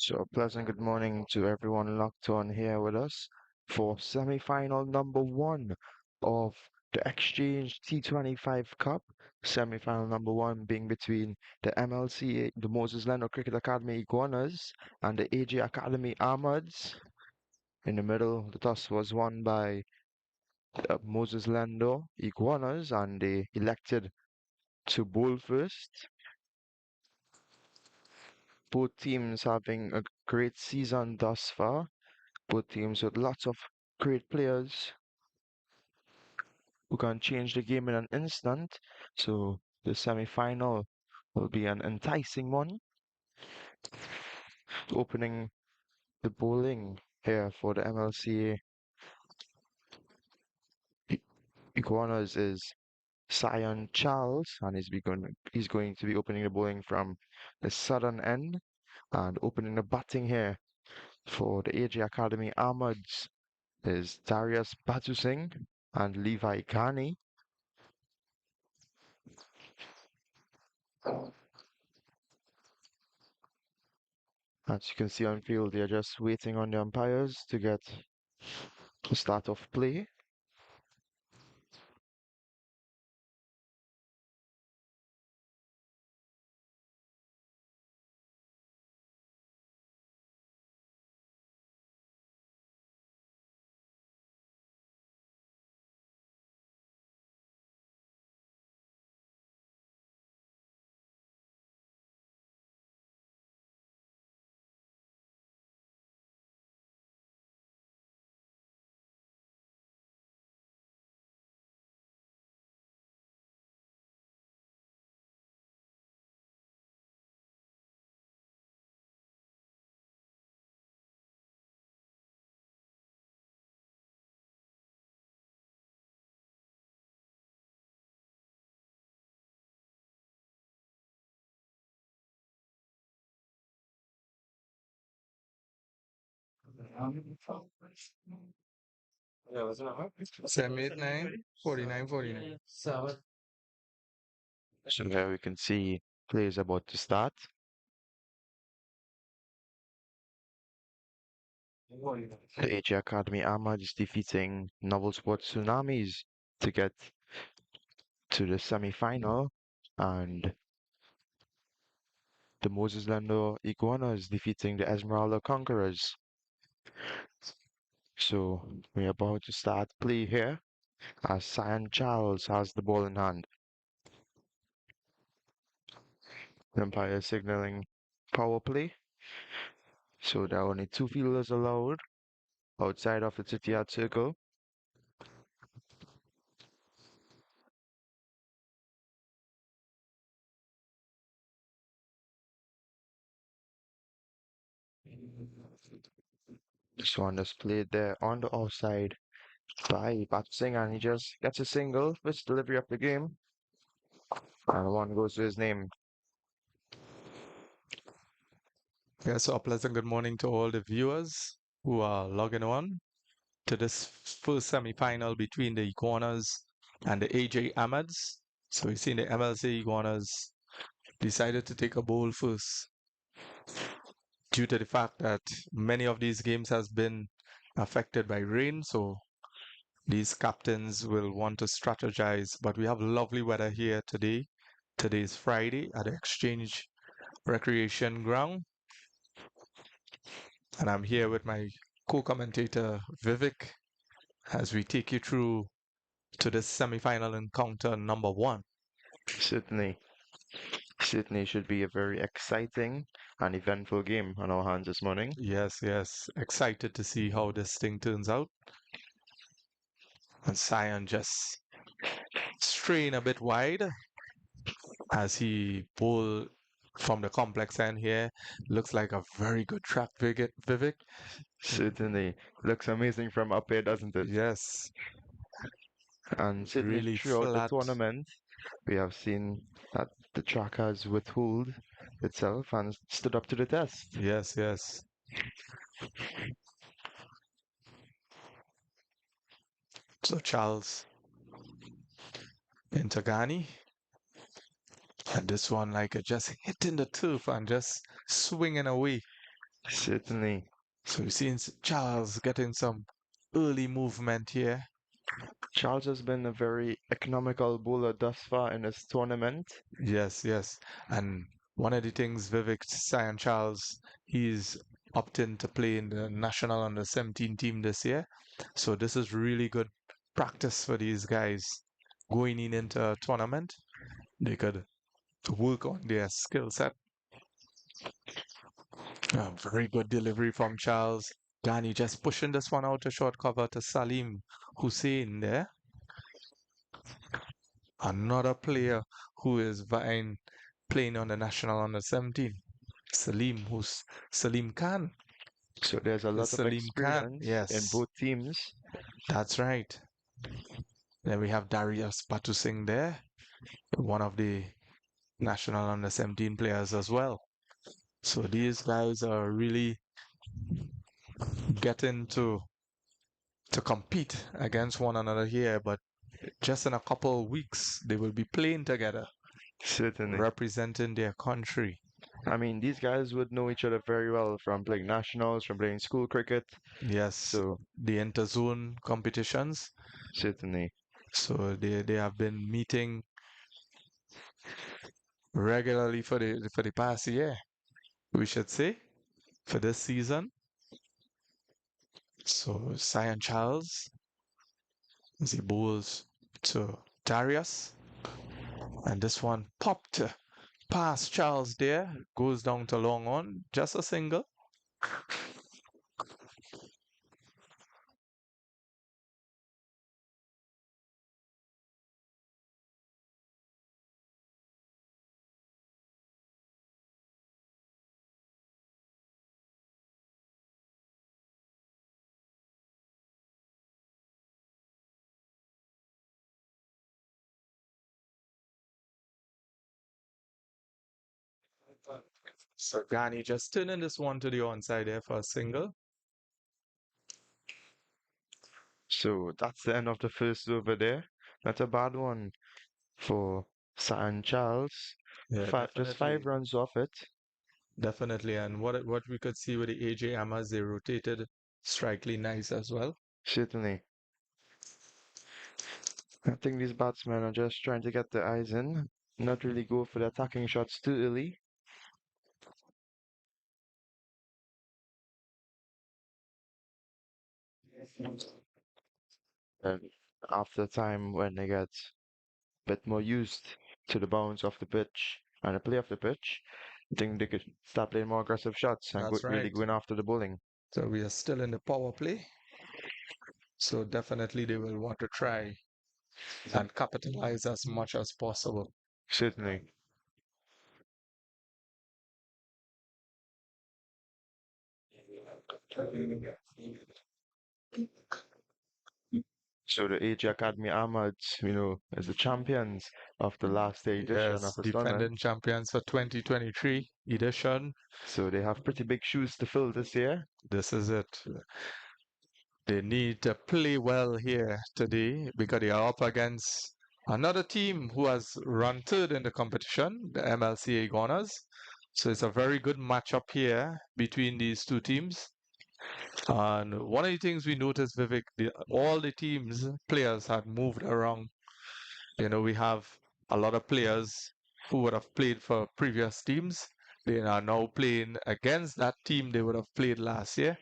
So, a pleasant good morning to everyone locked on here with us for semi-final number one of the Exchange T25 Cup. Semi-final number one being between the MLCA, the Moses Leno Cricket Academy Iguanas, and the AJ Academy Armads. In the middle, the toss was won by Moses Lendo Iguanas, and they elected to bowl first. Both teams having a great season thus far. Both teams with lots of great players who can change the game in an instant. So the semi-final will be an enticing one. Opening the bowling here for the MLCA Iguanas is Sion Charles, and he's going to be opening the bowling from the southern end and opening the batting here for the AJ Academy Armads is Darius Batu Singh and Levi Ghani. As you can see on field, they're just waiting on the umpires to get the start of play. Semi 9, 49, 49. So here we can see play is about to start. The AJ Academy Ahmad is defeating Novel Sports Tsunamis to get to the semi-final, and the Moses Lando Iguanas defeating the Esmeralda Conquerors. So we're about to start play here as Cyan Charles has the ball in hand. The umpire signaling power play. So there are only two fielders allowed outside of the 30-yard circle. This one is played there on the offside by Singh, and he just gets a single, first delivery of the game, and one goes to his name. Yeah, so a pleasant good morning to all the viewers who are logging on to this first semi-final between the Iguanas and the AJ Ahmads. So we've seen the MLC Iguanas decided to take a bowl first due to the fact that many of these games has been affected by rain. So these captains will want to strategize. But we have lovely weather here today. Today is Friday at the Exchange Recreation Ground. And I'm here with my co-commentator Vivek as we take you through to the semi-final encounter number one. Certainly, Sydney should be a very exciting and eventful game on our hands this morning. Yes, yes. Excited to see how this thing turns out. And Sion just strain a bit wide as he pull from the complex end here. Looks like a very good track, Vivek. Certainly, looks amazing from up here, doesn't it? Yes, And certainly really throughout the flat. tournament, we have seen that the track has withstood itself and stood up to the test. Yes, yes. So Charles into Ghani. And this one, like, just hitting the turf and just swinging away. Certainly. So we've seen Charles getting some early movement here. Charles has been a very economical bowler thus far in this tournament. Yes, yes. And one of the things Vivek Sion Charles, he's opting to play in the national under 17 team this year. So this is really good practice for these guys going in into a tournament. They could work on their skill set. Very good delivery from Charles. Ghani just pushing this one out to short cover to Salim Hussein there. Another player who is playing on the national under 17. Salim, who's Salim Khan. So there's a lot of Salim Khan, experience in yes, both teams. that's right. Then we have Darius Patusing there, one of the national under 17 players as well. So these guys are really getting to compete against one another here, but just in a couple of weeks they will be playing together, Certainly. representing their country. I mean, these guys would know each other very well from playing nationals, from playing school cricket. Yes, So, the interzone competitions. certainly. So they have been meeting regularly for the past year, we should say, for this season. So Cyan Charles, as he bowls to Darius, and this one popped past Charles there, goes down to long on, just a single. So Ghani just turning this one to the onside there for a single. So that's the end of the first over there. Not a bad one for San Charles. Yeah, Just 5 definitely. runs off it. Definitely. And what we could see with the AJ Amas, they rotated strikely nice as well. Certainly. I think these batsmen are just trying to get their eyes in, not really go for the attacking shots too early. And after time, when they get a bit more used to the bounce of the pitch and the play of the pitch, I think they could start playing more aggressive shots and That's really right. going after the bowling. So we are still in the power play. So definitely they will want to try and capitalize as much as possible. Certainly. So the AJ Academy Armads, is the champions of the last edition of Yes, this tournament. defending champions for 2023 edition. So they have pretty big shoes to fill this year. This is it. They need to play well here today because they are up against another team who has run third in the competition, the Mlca Iguanas. So it's a very good matchup here between these two teams. And one of the things we noticed, Vivek, all the teams, players had moved around. We have a lot of players who would have played for previous teams. They are now playing against that team they would have played last year.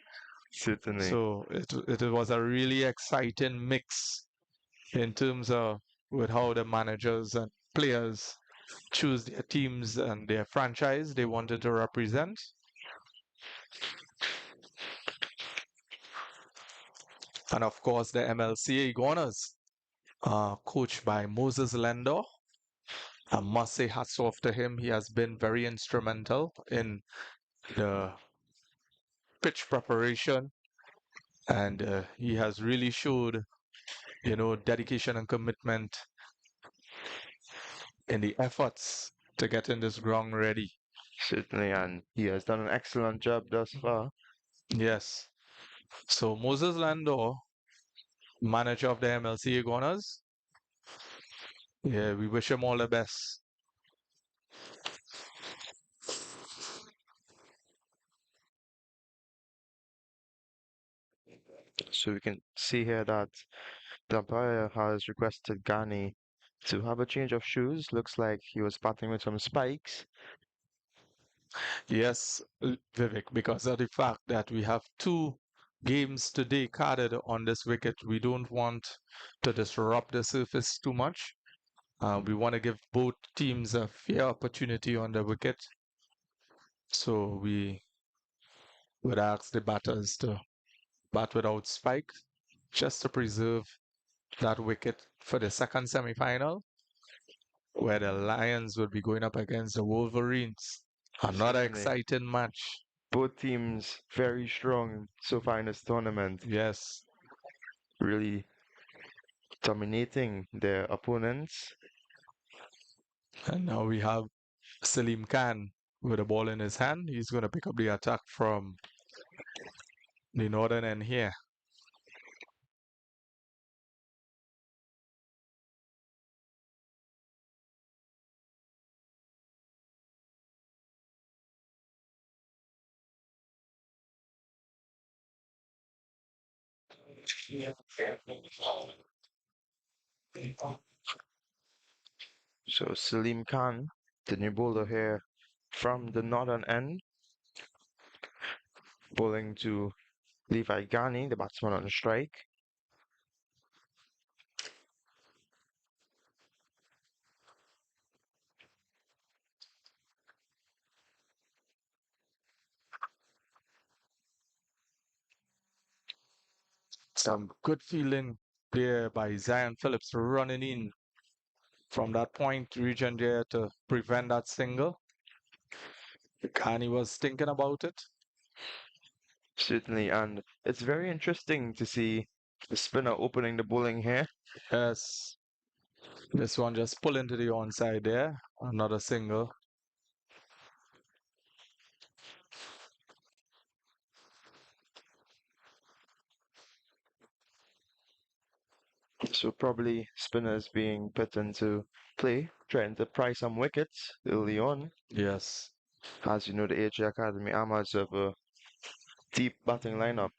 Certainly. So it was a really exciting mix in terms of with how the managers and players choose their teams and their franchise they wanted to represent. And of course, the MLCA Iguanas, coached by Moses Lendor. I must say hats off to him. He has been very instrumental in the pitch preparation and he has really showed, dedication and commitment in the efforts to getting this ground ready. Certainly. And he has done an excellent job thus far. Yes. So Moses Landor, manager of the MLC Iguanas, yeah, we wish him all the best. So we can see here that the umpire has requested Ghani to have a change of shoes. Looks like he was batting with some spikes. Yes, Vivek, because of the fact that we have two games today carded on this wicket, we don't want to disrupt the surface too much. We want to give both teams a fair opportunity on the wicket. So we would ask the batters to bat without spikes just to preserve that wicket for the second semi-final, where the Lions will be going up against the Wolverines. Another Certainly, exciting match. both teams very strong so far in this tournament, Yes. really dominating their opponents. And now we have Salim Khan with a ball in his hand. He's going to pick up the attack from the northern end here. So Salim Khan, the new bowler here from the northern end, bowling to Levi Ghani, the batsman on strike. Some good feeling there by Zion Phillips running in from that point region there to prevent that single. Khan was thinking about it. Certainly, and it's very interesting to see the spinner opening the bowling here. Yes. This one just pull into the onside there. Another single. So probably spinners being put into play, trying to pry some wickets early on. Yes. As you know, the AJ Academy Armads have a deep batting lineup.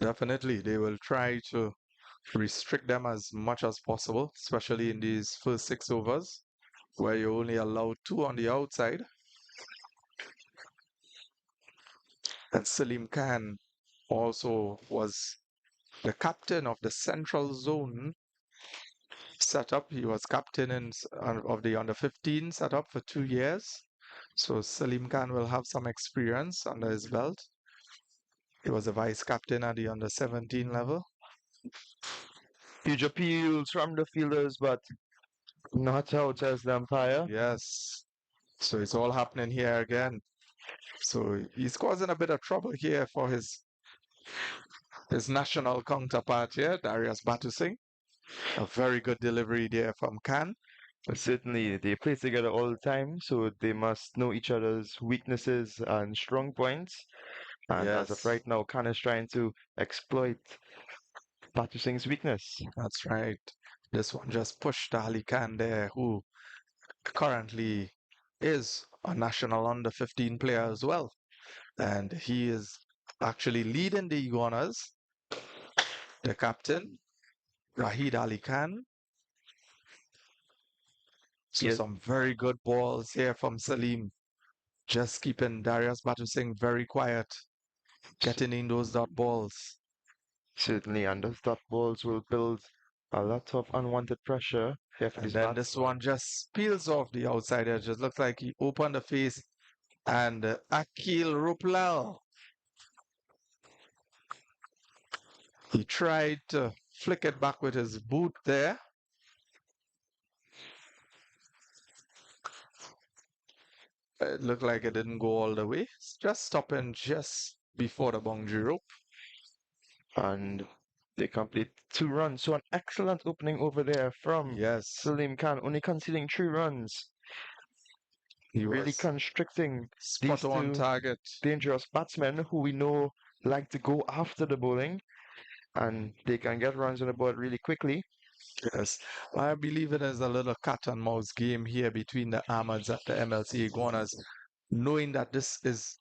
Definitely. They will try to restrict them as much as possible, especially in these first 6 overs, where you only allow two on the outside. And Salim Khan also was the captain of the Central Zone setup. He was captain of the under 15 setup for 2 years. So Salim Khan will have some experience under his belt. He was a vice captain at the under 17 level. Huge appeals from the fielders, but not out as the umpire. Yes. So it's all happening here again. So he's causing a bit of trouble here for his national counterpart here, Darius Batusing. A very good delivery there from Khan. Certainly, they play together all the time, so they must know each other's weaknesses and strong points. And as of Yes, right now, Khan is trying to exploit Batu Singh's weakness. that's right. This one just pushed Ali Khan there, who currently is a national under 15 player as well. And he is actually leading the Iguanas, the captain, Rahid Ali Khan. So Yes, some very good balls here from Salim, just keeping Darius Batusing very quiet, c- getting in those dot balls. certainly, and those dot balls will build a lot of unwanted pressure here for And these then this bats. one just peels off the outside edge. Just looks like he opened the face. And Akil Ruplal, he tried to flick it back with his boot there. It looked like it didn't go all the way. Just stopping just before the boundary rope. And they complete 2 runs. So an excellent opening over there from Yes, Salim Khan, only conceding 3 runs, he really was constricting spot these on two target. dangerous batsmen who we know like to go after the bowling and they can get runs on the board really quickly. Yes, I believe it is a little cat and mouse game here between the Armads and the MLC Iguanas, knowing that this is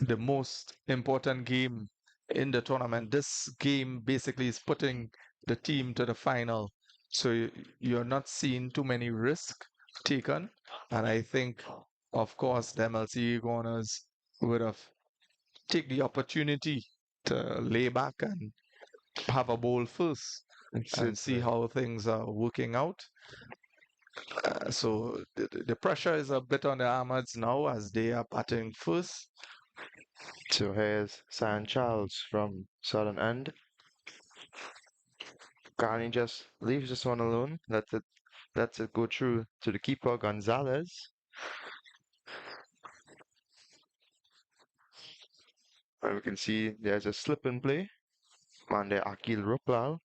the most important game in the tournament. This game basically is putting the team to the final. So you're not seeing too many risks taken. And I think, of course, the MLC Iguanas would have take the opportunity to lay back and have a bowl first and see Certainly. how things are working out. So the pressure is a bit on the Armads now as they are batting first. So here's San Charles from Southern End. Carney just leaves this one alone. Lets it go through to the keeper Gonzalez. And we can see there's a slip and play. And there Akil Ruplal.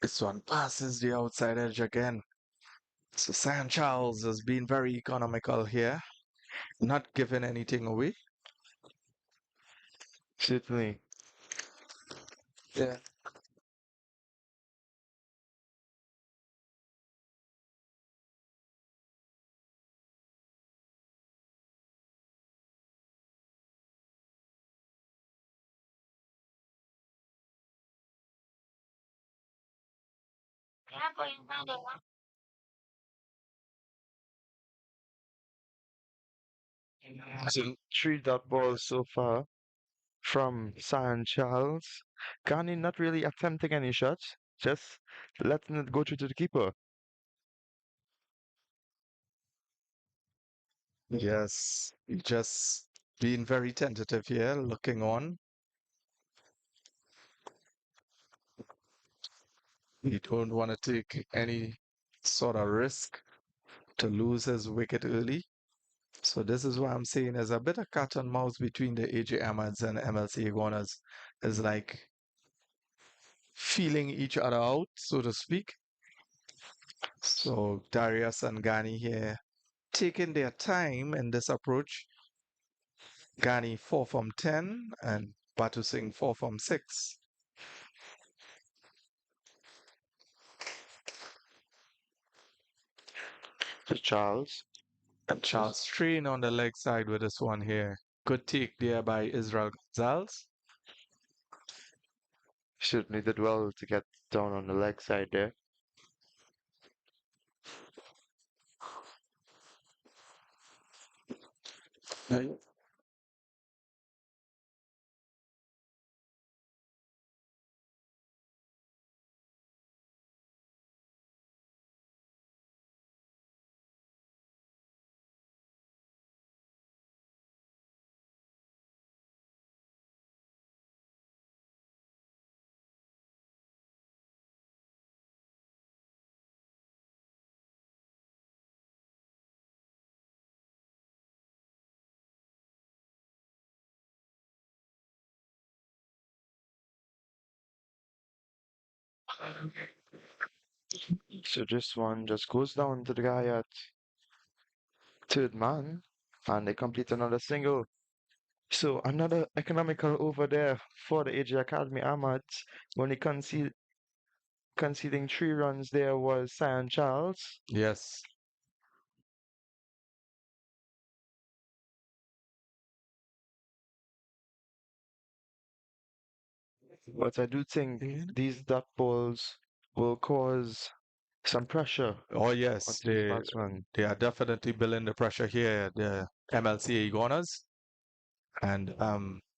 This one passes the outside edge again. So San Charles has been very economical here, not giving anything away. Certainly. Yeah. So 3 dot balls so far from San Charles. Carney not really attempting any shots, just letting it go through to the keeper. Yes, just being very tentative here, looking on. He don't want to take any sort of risk to lose his wicket early. So this is why I'm saying there's a bit of cat and mouse between the AJ Ahmads and MLC Iguanas. It's like feeling each other out, so to speak. So Darius and Gani here taking their time in this approach. Gani 4 from 10 and Batu Singh 4 from 6. To Charles. And Charles Strain on the leg side with this one here. Good take there by Israel Gonzalez. Certainly did well to get down on the leg side there. So this one just goes down to the guy at third man, and they complete another single. So another economical over there for the AJ Academy Ahmads. When he conceding 3 runs there was San Charles. Yes. But I do think these dot balls will cause some pressure Oh yes, onto these batsmen. they are definitely building the pressure here, the MLC Iguanas. And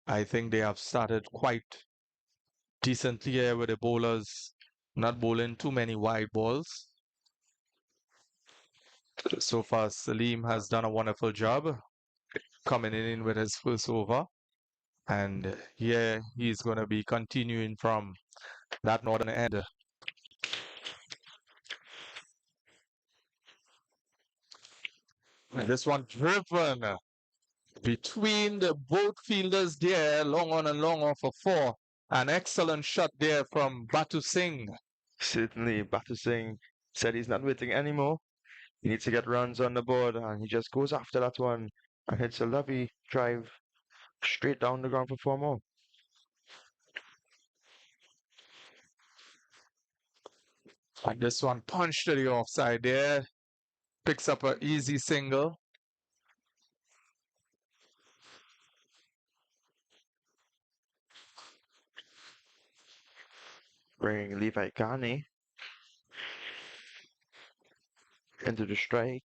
I think they have started quite decently here with the bowlers not bowling too many wide balls. So far, Salim has done a wonderful job coming in with his first over. And here he's going to be continuing from that northern end. And this one driven between the both fielders there, long on and long off for 4. An excellent shot there from Batu Singh. Certainly, Batu Singh said he's not waiting anymore. He needs to get runs on the board, and he just goes after that one and hits a lovely drive straight down the ground for 4 more. And this one punched to the offside there. Picks up an easy single. Bringing Levi Gani into the strike.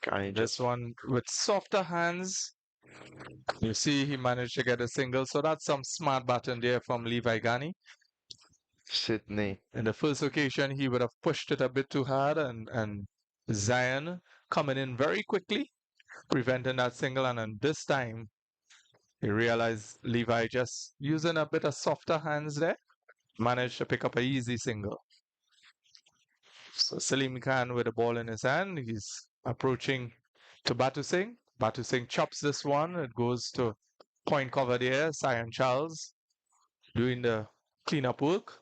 Gani This just one with softer hands. You see he managed to get a single. So that's some smart batting there from Levi Gani. Sydney. In the first occasion, he would have pushed it a bit too hard, and Zion coming in very quickly, preventing that single. And then this time, he realized Levi just using a bit of softer hands there, managed to pick up a easy single. So Salim Khan with the ball in his hand, he's approaching to Batu Singh. Batu Singh chops this one. It goes to point cover there. Cyan Charles doing the cleanup work.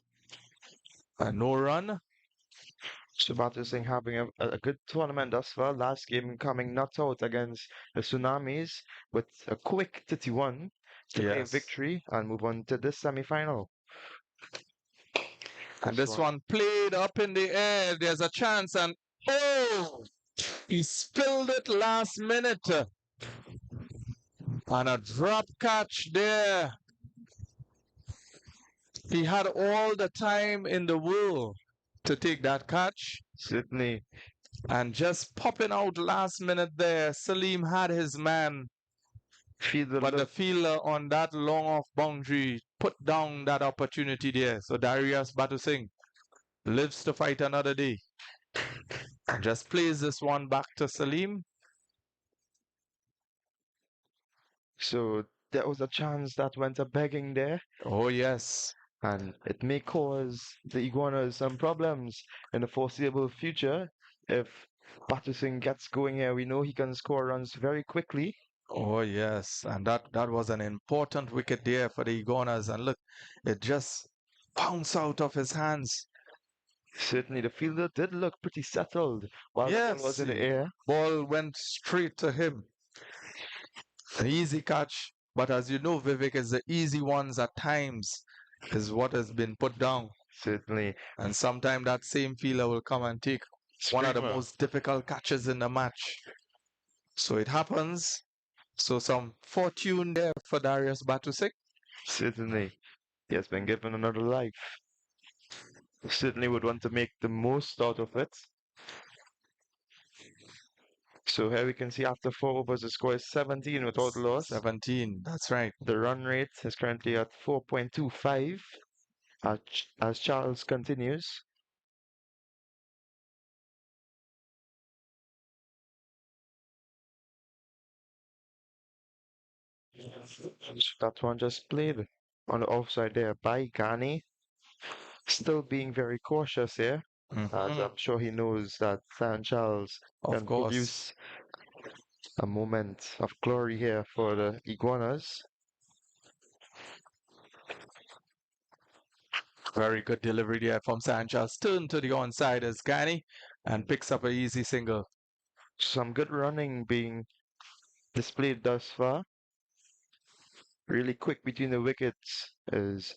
And no run. Sabatu Singh having a good tournament thus far. Last game coming not out against the Tsunamis with a quick 31 to claim Yes. victory and move on to this semi-final. And this one played up in the air. There's a chance, and oh, he spilled it last minute. And a drop catch there. He had all the time in the world to take that catch. Sydney. And just popping out last minute there, Salim had his man. But the fielder on that long off boundary put down that opportunity there. So Darius Batu Singh lives to fight another day. And just plays this one back to Salim. So there was a chance that went a begging there. Oh, yes. And it may cause the Iguanas some problems in the foreseeable future. If Batu Singh gets going here, we know he can score runs very quickly. Oh, yes. And that was an important wicket there for the Iguanas. And look, it just bounced out of his hands. Certainly, the fielder did look pretty settled while the ball was in the air. Ball went straight to him. An easy catch. But as you know, Vivek, is the easy ones at times is what has been put down. Certainly. And sometimes that same fielder will come and take one of the most difficult catches in the match. So it happens. So some fortune there for Darius Batu Singh. Certainly. He has been given another life. Certainly would want to make the most out of it. So here we can see after 4 overs, the score is 17 without loss. 17, that's right. The run rate is currently at 4.25 as Charles continues. That one just played on the offside there by Gani. Still being very cautious here, as I'm sure he knows that San Charles can produce a moment of glory here for the Iguanas. Very good delivery there from Sanchez. Turn to the onside as Gani and picks up an easy single. Some good running being displayed thus far. Really quick between the wickets is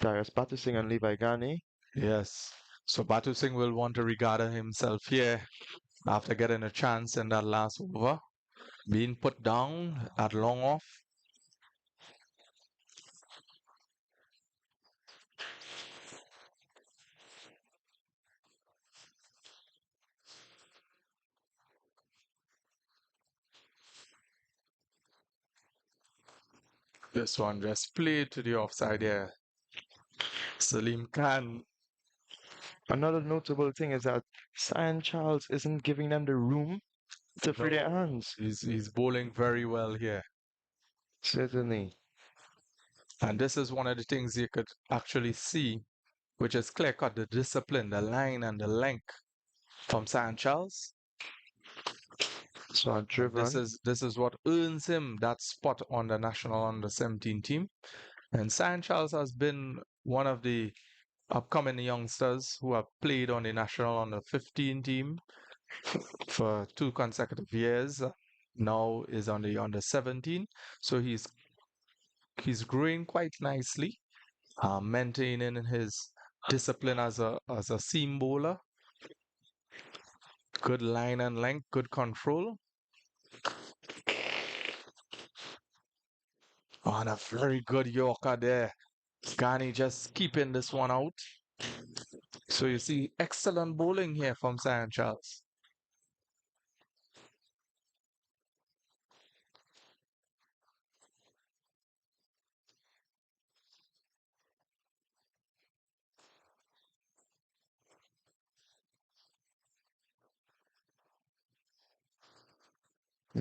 Darius Batu Singh and Levi Gani. Yes. So Batu Singh will want to regard himself here after getting a chance in that last over. Being put down at long off. This one just played to the offside here. Salim Khan. Another notable thing is that Cyan Charles isn't giving them the room to free their hands. He's bowling very well here. Certainly. And this is one of the things you could actually see, which is clear cut the discipline, the line and the length from San Charles. So driven. This is what earns him that spot on the national under 17 team. And San Charles has been one of the upcoming youngsters who have played on the national under 15 team for 2 consecutive years. now is on the under 17. So he's growing quite nicely, maintaining his discipline as a seam bowler. Good line and length, good control. Oh, and a very good Yorker there. Ghani just keeping this one out. So you see excellent bowling here from Zion Charles.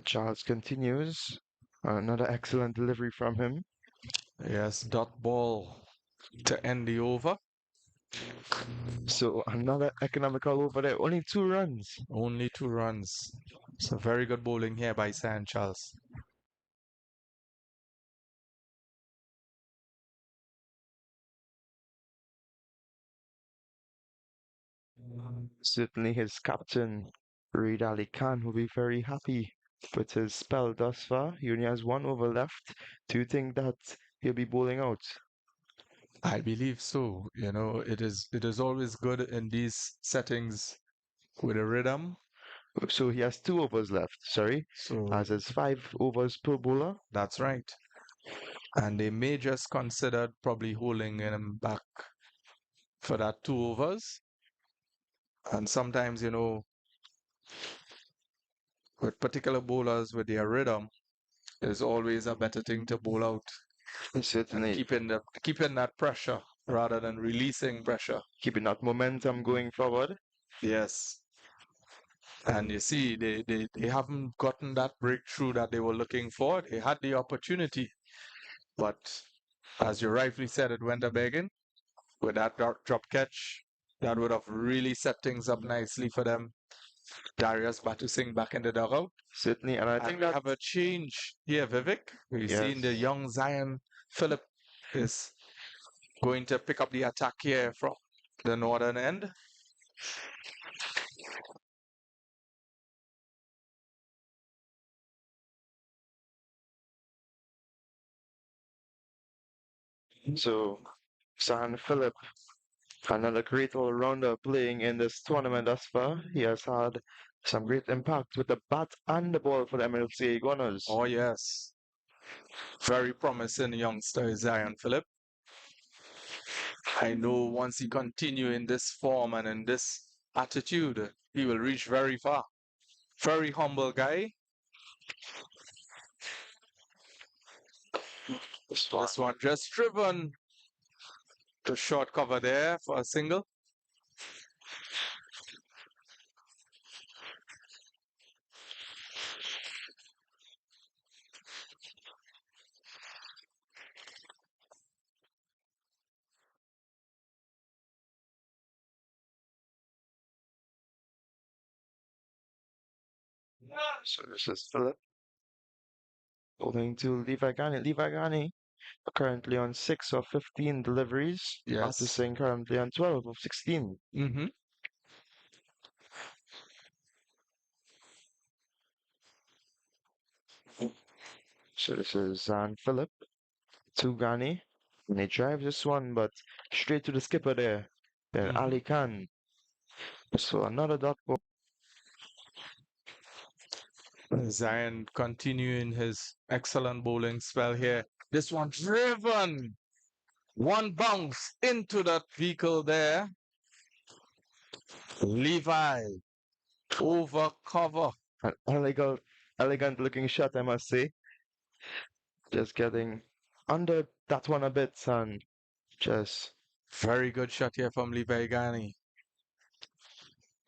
Charles continues. Another excellent delivery from him. Yes, dot ball to end the over. So another economical over there. Only 2 runs. Only 2 runs. So very good bowling here by Zion Charles. Certainly his captain, Reid Ali Khan, will be very happy with his spell thus far. He only has 1 over left. Do you think that he'll be bowling out? I believe so. It is always good in these settings with a rhythm. So he has 2 overs left, sorry, So as his 5 overs per bowler. that's right. And they may just consider probably holding him back for that 2 overs. And sometimes, with particular bowlers with their rhythm, is always a better thing to bowl out and Certainly keeping that pressure rather than releasing pressure. keeping that momentum going forward. Yes. And you see, they haven't gotten that breakthrough that they were looking for. They had the opportunity, but as you rightly said, it went a begging with that drop catch. That would have really set things up nicely for them. Darius Batusing back in the dugout. Certainly, and I And think we that have a change here, Vivek. We've yes, seen the young Zion Philip is going to pick up the attack here from the northern end. so San Philip, another great all-rounder playing in this tournament thus far. He has had some great impact with the bat and the ball for the Mlca Iguanas. Oh, yes. Very promising youngster, Zion Philip. I know once he continue in this form and in this attitude, he will reach very far. Very humble guy. This one just driven to short cover there for a single. So this is Philip holding to Levi Gani. Levi Gani currently on 6 of 15 deliveries. Yes. Batusing currently on 12 of 16. Mm-hmm. So this is Zan Philip to Gani. And he drives this one, but straight to the skipper there. Then Mm-hmm. Ali Khan. So another dot ball. Zion continuing his excellent bowling spell here. This one driven. One bounce into that vehicle there. Levi over cover. An elegant looking shot, I must say. Just getting under that one a bit, and just Very good shot here from Levi Gani.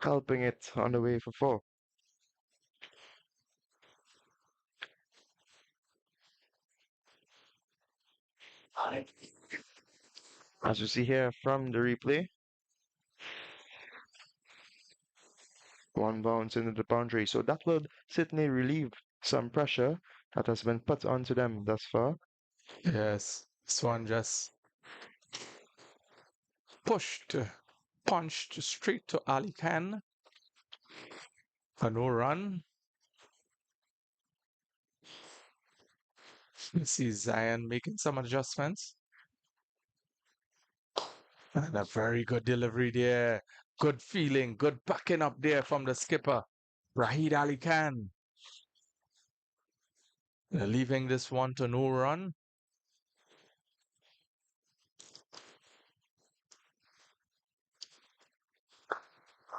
helping it on the way for 4. As you see here from the replay, one bounce into the boundary. So that will certainly relieve some pressure that has been put onto them thus far. Yes, this one just pushed, punched straight to Ali Khan. A no run. You see Zion making some adjustments. And a very good delivery there. Good feeling, good backing up there from the skipper, Rahid Ali Khan. Leaving this one to no run.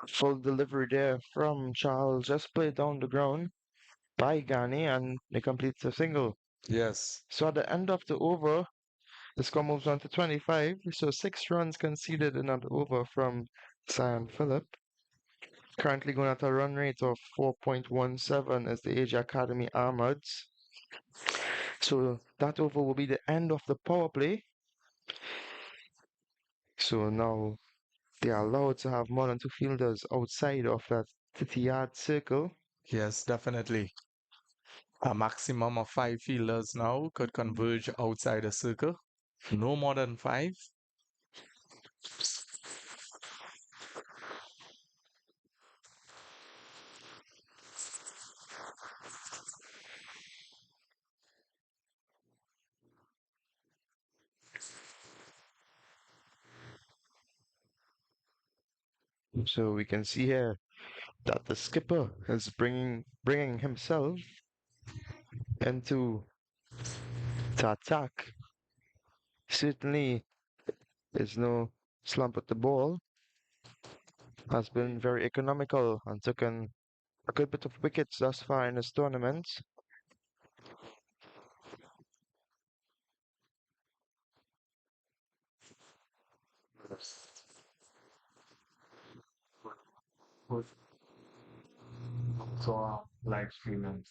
Full delivery there from Charles, just played down the ground by Ghani, and they complete a single. Yes. So at the end of the over, the score moves on to 25. So 6 runs conceded in that over from Zion Phillip. Currently going at a run rate of 4.17 as the Asia Academy Armads. So that over will be the end of the power play. So now they are allowed to have more than 2 fielders outside of that 30-yard circle. Yes, definitely. A maximum of 5 fielders now could converge outside the circle. No more than 5. So we can see here that the skipper is bringing himself into to attack. Certainly, there's no slump at the ball. Has been very economical and taken a good bit of wickets thus far in this tournament. So, live streaming.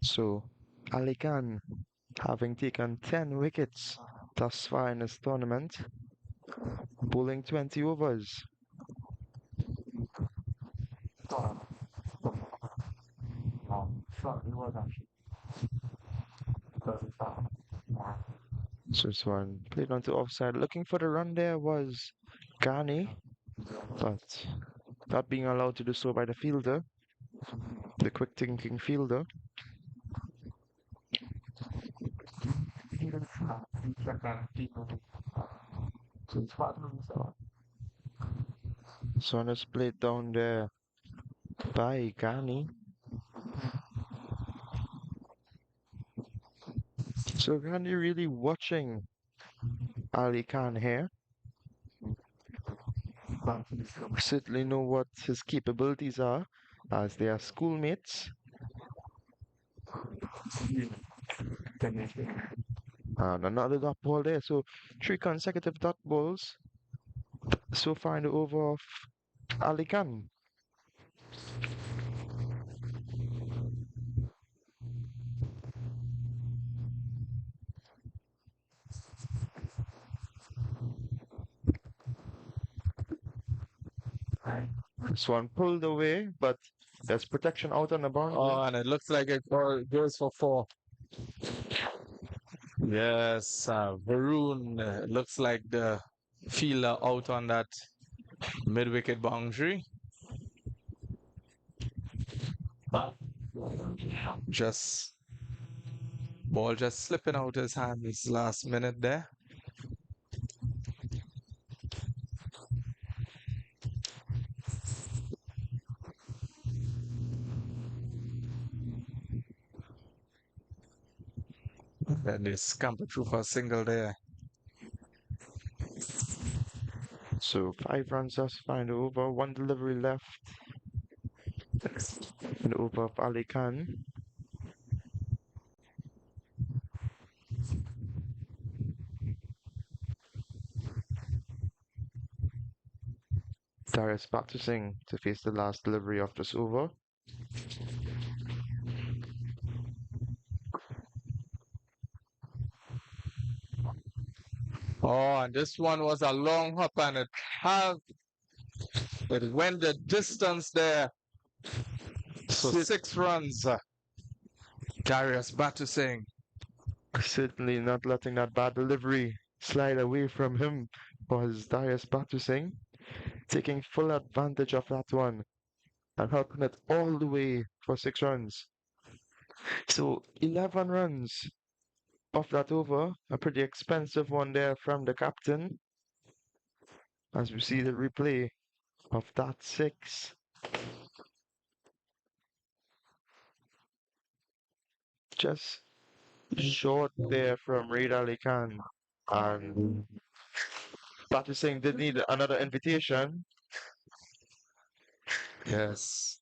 So Ali Khan, having taken 10 wickets thus far in this tournament, bowling 20 overs. So this one played onto offside. Looking for the run there was Ghani, but not being allowed to do so by the fielder, the quick thinking fielder. So one is played down there by Ghani. So Ghani really watching Ali Khan here. Certainly know what his capabilities are as they are schoolmates. And another dot ball there. So 3 consecutive dot balls so far in the over of Ali Khan. This one pulled away, but there's protection out on the boundary. Oh, and it looks like it goes for 4. Yes, Varun looks like the fielder out on that mid-wicket boundary. Just ball just slipping out his hands last minute there. And they scamper through for a single there. So 5 runs thus far in the over, 1 delivery left in the over of Ali Khan. Darius practicing to face the last delivery of this over. Oh, and this one was a long hop and it went the distance there. So 6 runs. Darius Batusing. Certainly not letting that bad delivery slide away from him. was Darius Batusing, taking full advantage of that one and helping it all the way for 6 runs. So 11 runs off that over, a pretty expensive one there from the captain, as we see the replay of that six. Just short there from Raid Ali Khan. And Batusing did need another invitation. Yes.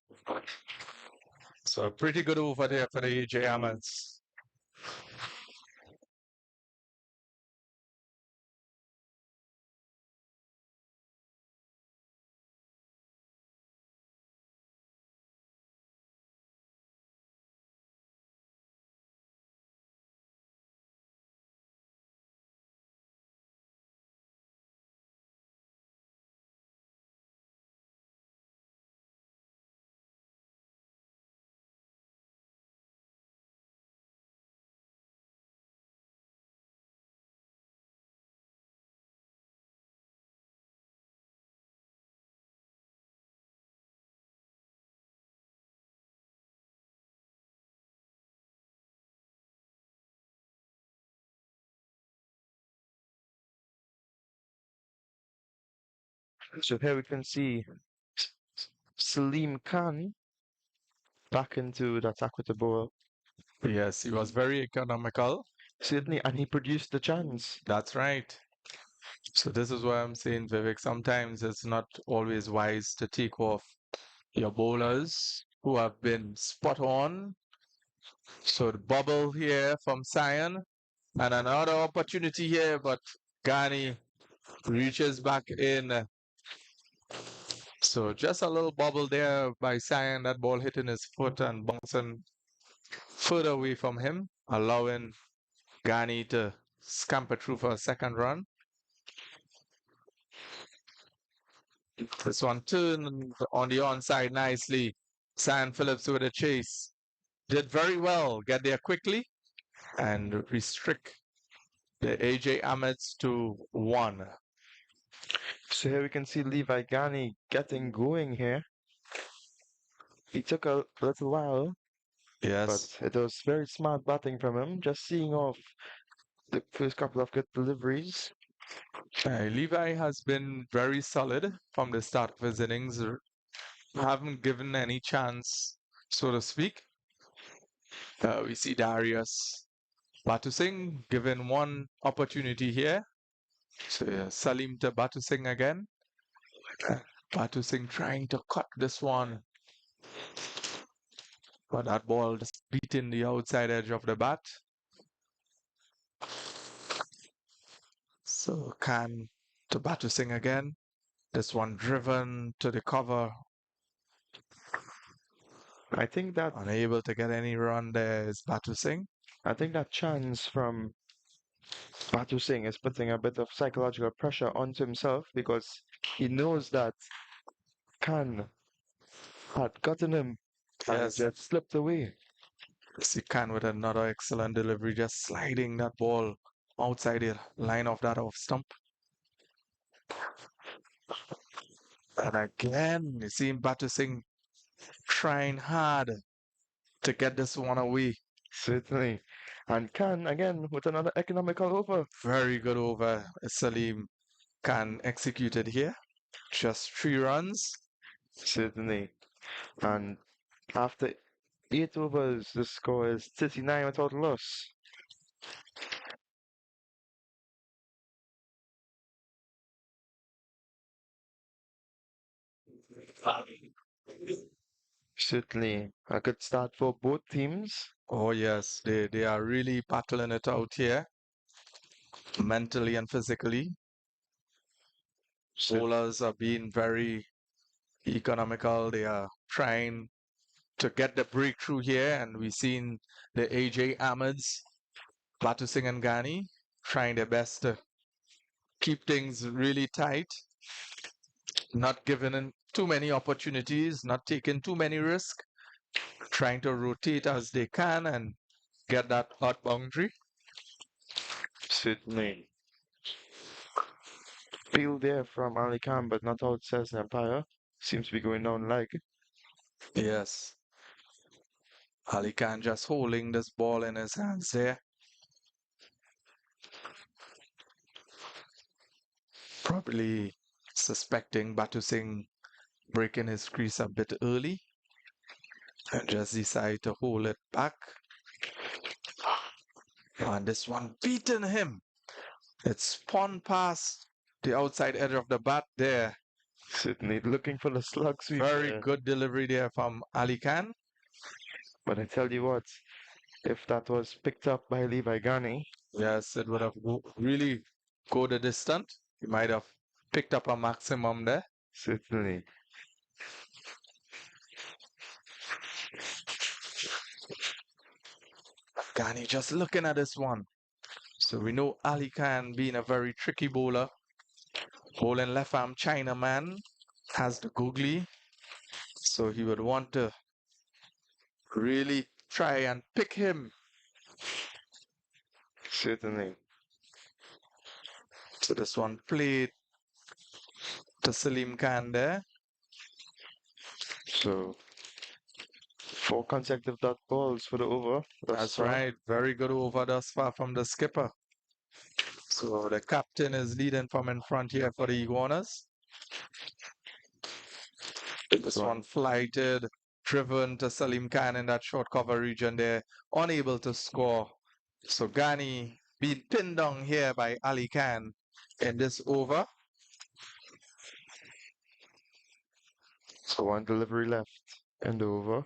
So a pretty good over there for the AJ Armads. So here we can see Salim Khan back into the attack with the ball. Yes, he was very economical. Certainly, and he produced the chance. That's right. So this is why I'm saying, Vivek, sometimes it's not always wise to take off your bowlers who have been spot on. So the bubble here from Sion and another opportunity here, but Ghani reaches back in. So just a little bubble there by Sion, that ball hitting his foot and bouncing further away from him, allowing Ghani to scamper through for a second run. This one turned on the onside nicely. Sion Phillips with a chase. Did very well, get there quickly and restrict the AJ Ahmeds to 1. So here we can see Levi Ghani getting going here. He took a little while, but Yes. it was very smart batting from him, just seeing off the first couple of good deliveries. Levi has been very solid from the start of his innings. Haven't given any chance, so to speak. We see Darius Batusing given one opportunity here. So Salim to Batusing again. Batusing trying to cut this one. But that ball just beating the outside edge of the bat. So Khan to Batusing again. This one driven to the cover. I think that Unable to get any run there is Batusing. I think that chance from Batu Singh is putting a bit of psychological pressure onto himself because he knows that Khan had gotten him and it Yes. just slipped away. See Khan with another excellent delivery, just sliding that ball outside the line of that off stump. And again, you see Batusing trying hard to get this one away. Certainly. And Khan again with another economical over. Very good over. Salim Khan executed here. Just 3 runs. Certainly. And after 8 overs, the score is 39 without loss. Certainly a good start for both teams. Oh yes, they are really battling it out here, mentally and physically. Bowlers are being very economical. They are trying to get the breakthrough here, and we've seen the AJ Ahmeds, Batusing and Ghani trying their best to keep things really tight, not giving in too many opportunities, not taking too many risks, trying to rotate as they can and get that hot boundary. Certainly. Peel there from Ali Khan, but not out, says the umpire. Seems to be going down leg. Yes. Ali Khan just holding this ball in his hands there. Probably suspecting Batu Singh breaking his crease a bit early and just decide to hold it back. And this one beating him. It's spun past the outside edge of the bat there. Certainly looking for the slug sweep Very there. good delivery there from Ali Khan. But I tell you what, if that was picked up by Levi Ghani, Yes, it would have really go the distance. He might have picked up a maximum there. certainly. Ghani just looking at this one. So we know Ali Khan being a very tricky bowler. Bowling left arm Chinaman has the googly. So he would want to really try and pick him. Certainly. So this one played to Salim Khan there. So 4 consecutive dot balls for the over. That's right. Very good over thus far from the skipper. So the captain is leading from in front here for the Iguanas. This one flighted, driven to Salim Khan in that short cover region there, unable to score. So Ghani being pinned down here by Ali Khan in this over. So one delivery left in the over.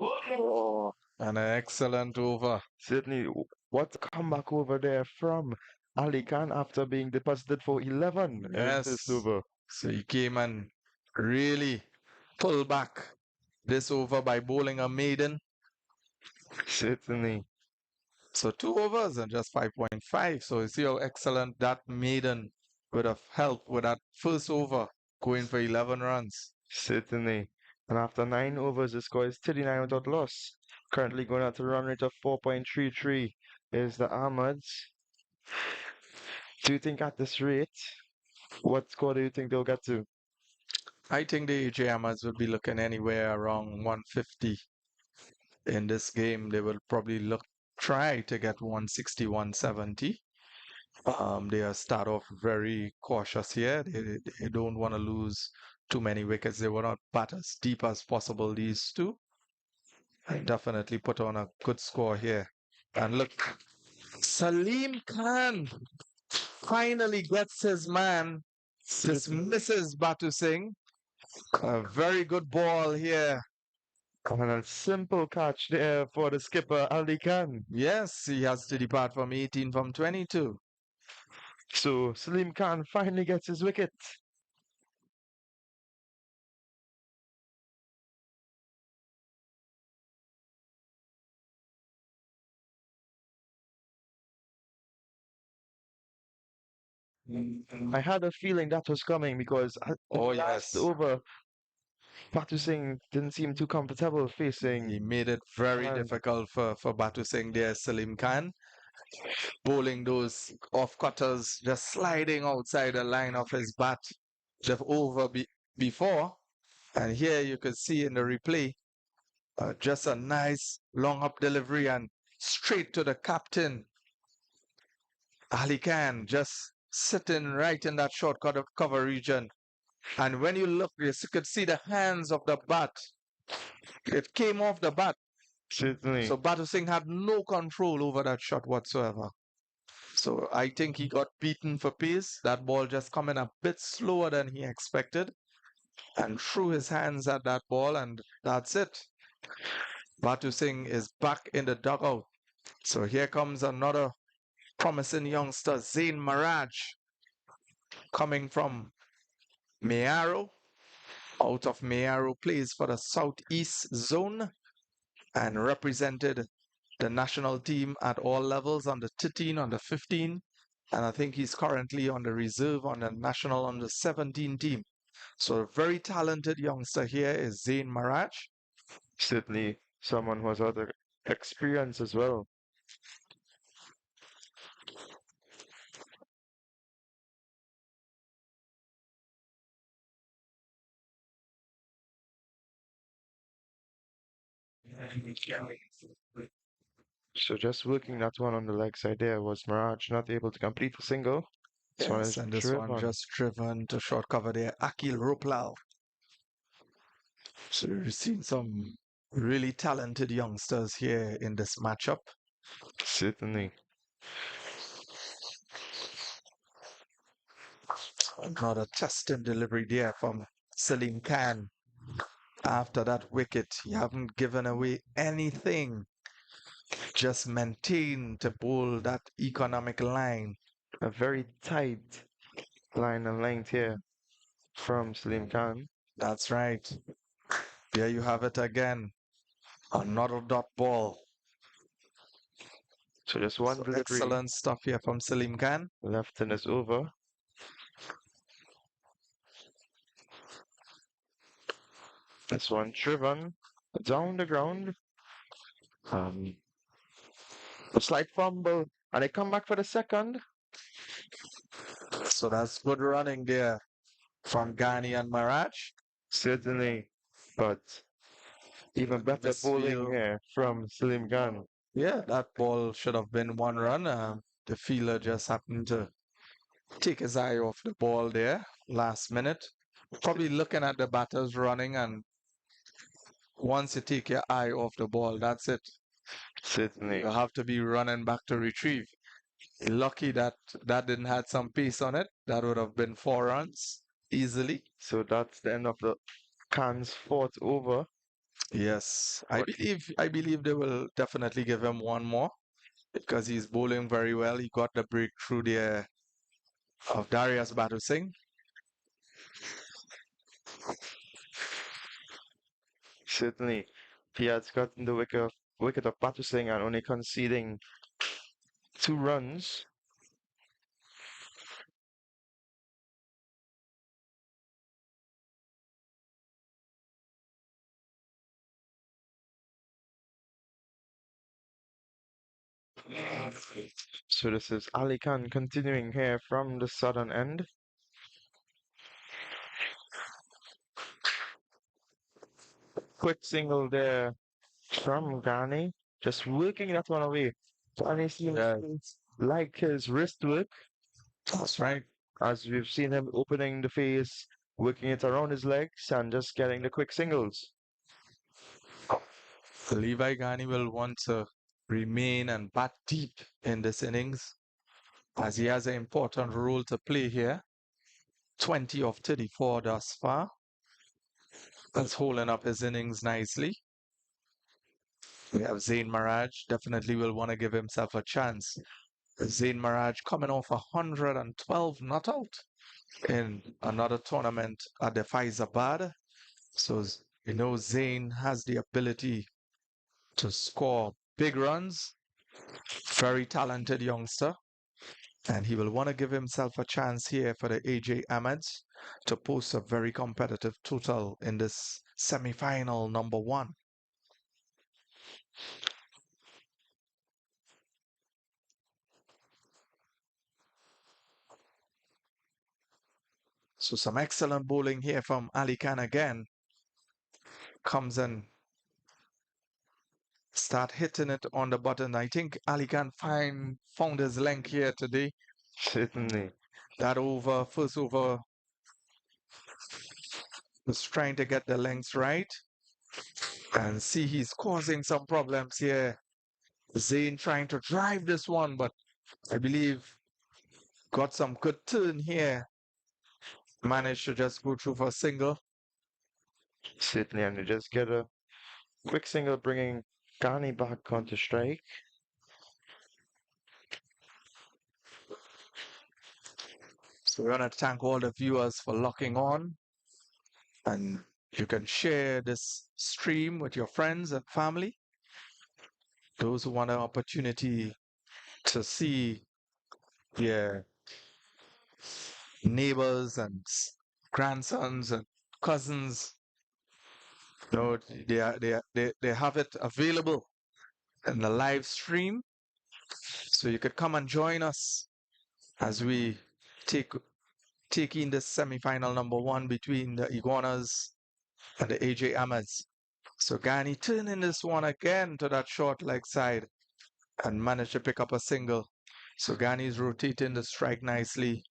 Oh, and an excellent over. Certainly, what a comeback over there from Ali Khan after being deposited for 11 in the first Yes. over. So he came and really pulled back this over by bowling a maiden. Certainly. So 2 overs and just 5.5. So you see how excellent that maiden would have helped with that first over going for 11 runs. Certainly. And after 9 overs, the score is 39 without loss. Currently going at a run rate of 4.33 is the Armads. Do you think at this rate, what score do you think they'll get to? I think the AJ Armads would be looking anywhere around 150 in this game. They will probably try to get 160, 170. They start off very cautious here. They don't want to lose too many wickets. They want to bat as deep as possible, these two. And definitely put on a good score here. And look, Salim Khan finally gets his man. Dismisses Batu Singh. A very good ball here. And a simple catch there for the skipper, Ali Khan. Yes, he has to depart from 18 from 22. So Salim Khan finally gets his wicket. I had a feeling that was coming because at the Oh, last yes. over, Batu Singh didn't seem too comfortable facing. He made it very And difficult for Batu Singh there, Salim Khan. Bowling those off cutters, just sliding outside the line of his bat. The over before. And here you can see in the replay, just a nice long up delivery and straight to the captain. Ali Khan just sitting right in that short cover region. And when you look, you could see the hands of the bat. It came off the bat. certainly, So Batu Singh had no control over that shot whatsoever. So I think he got beaten for pace. That ball just coming a bit slower than he expected. And threw his hands at that ball, and that's it. Batu Singh is back in the dugout. So here comes another promising youngster, Zain Maraj, coming from Mayaro. Out of Mayaro, plays for the Southeast Zone and represented the national team at all levels on the 13, on the 15. And I think he's currently on the reserve on the national on the 17 team. So a very talented youngster here is Zain Maraj. certainly someone who has other experience as well. So just working that one on the leg side there was Mirage not able to complete the single. This one Yes, is and this one driven. just driven to short cover there. Akil Ruplau. So we've seen some really talented youngsters here in this matchup. Certainly. Another testing delivery there from Salim Khan. After that wicket, you haven't given away anything. Just maintain to bowl that economic line. A very tight line and length here from Salim Khan. That's right. There you have it again. Another dot ball. So just one So delivery excellent stuff here from Salim Khan. left and it's over. This one driven down the ground. Um, a slight fumble, and they come back for the second. So that's good running there from Ghani and Maraj. Certainly, but even better bowling Misfield. here from Salim Khan. Yeah, that ball should have been one run. The fielder just happened to take his eye off the ball there last minute. Probably looking at the batters running, and once you take your eye off the ball, that's it. Certainly. You have to be running back to retrieve. Lucky that that didn't have some pace on it. That would have been 4 runs easily. So that's the end of the Khan's fourth over. Yes, But I believe they will definitely give him one more because he's bowling very well. He got the breakthrough there of Darius Batu Singh. certainly, he has gotten the wicket of Batu Singh and only conceding 2 runs. So this is Ali Khan continuing here from the southern end. Quick single there from Ghani, just working that one away. And he seems Yeah, like his wrist work, that's right. as we've seen him opening the face, working it around his legs, and just getting the quick singles. Levi Ghani will want to remain and bat deep in this innings as he has an important role to play here. 20 of 34 thus far. That's holding up his innings nicely. We have Zain Maraj, definitely will want to give himself a chance. Zain Maraj coming off 112 not out in another tournament at the Faizabad. So, Zain has the ability to score big runs. Very talented youngster. And he will want to give himself a chance here for the AJ Armads to post a very competitive total in this semi-final number 1. So some excellent bowling here from Ali Khan again. Comes and start hitting it on the button. I think Ali Khan found his length here today. Certainly. That over, first over, was trying to get the lengths right. And see, he's causing some problems here. Zain trying to drive this one, but I believe got some good turn here. Managed to just go through for a single. Certainly, and they just get a quick single bringing Ghani back onto strike. So we want to thank all the viewers for locking on. And you can share this stream with your friends and family. Those who want an opportunity to see their neighbors and grandsons and cousins, they have it available in the live stream. So you could come and join us as we take in the semi-final number 1 between the Iguanas and the AJ Armads. So Ghani turning this one again to that short leg side and managed to pick up a single. So Ghani is rotating the strike nicely.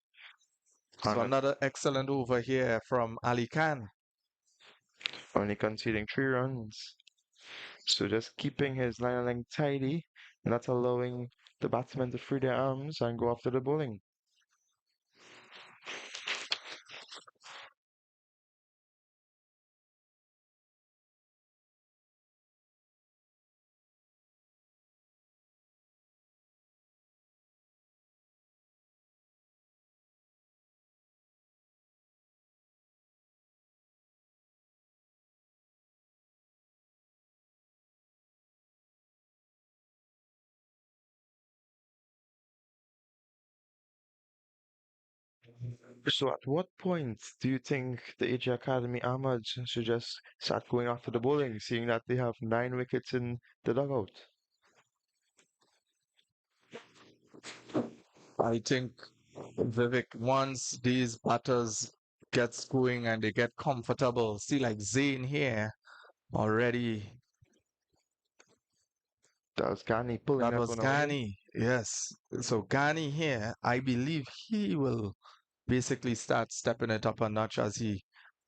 So On another excellent over here from Ali Khan. only conceding 3 runs. So just keeping his line length tidy, not allowing the batsmen to free their arms and go after the bowling. So at what point do you think the AJ Academy Armads should just start going after the bowling, seeing that they have 9 wickets in the dugout? I think Vivek, once these batters gets going and they get comfortable, see like Zayn here already. That was Ghani pulling That that was one away. Ghani. Yes. So Ghani here, I believe he will basically start stepping it up a notch as he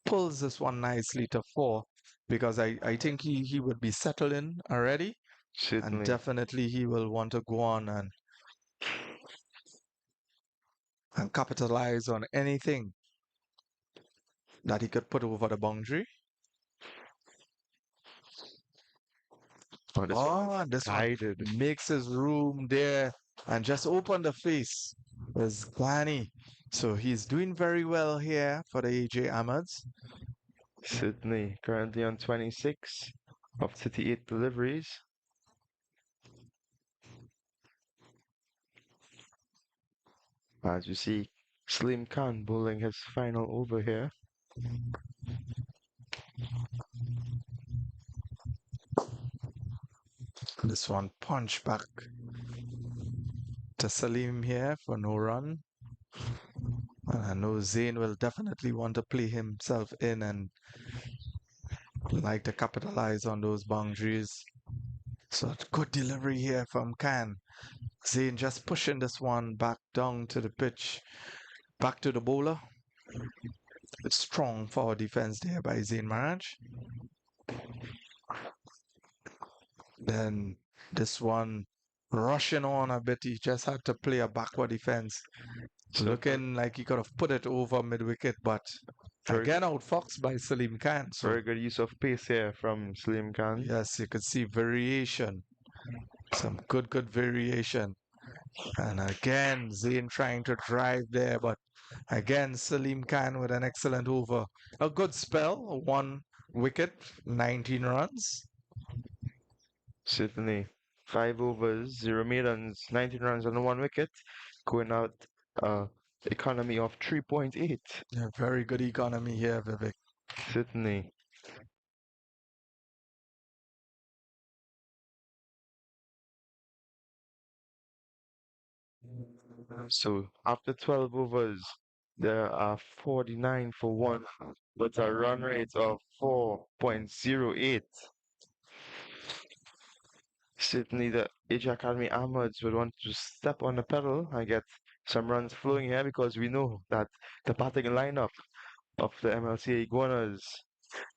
pulls this one nicely to four because I think he would be settled in already and Certainly. definitely he will want to go on and capitalize on anything that he could put over the boundary. Oh, this one Oh, this one guided. makes his room there and just open the face. There's Ghani. So he's doing very well here for the AJ Ahmeds. Sydney currently on 26 of 38 deliveries. As you see, Slim Khan bowling his final over here. This one punch back to Salim here for no run. And I know Zayn will definitely want to play himself in and like to capitalize on those boundaries. So good delivery here from Khan. Zayn just pushing this one back down to the pitch, back to the bowler. It's strong forward defense there by Zayn Maharaj. Then this one rushing on a bit. He just had to play a backward defense. So Looking like he could have put it over mid wicket, but very, again outfoxed by Salim Khan. So very good use of pace here from Slim Khan. yes, you could see variation. Some good variation. And again, Zayn trying to drive there, but again, Salim Khan with an excellent over. A good spell, 1 wicket, 19 runs. Certainly. 5 overs, 0 maidens, 19 runs and 1 wicket, going out economy of 3.8. Yeah, very good economy here, Vivek. Certainly. So after 12 overs, there are 49 for one, with a run rate of 4.08. Certainly the AJ Academy Ahmeds would want to step on the pedal and get some runs flowing here because we know that the batting lineup of the Mlca Iguanas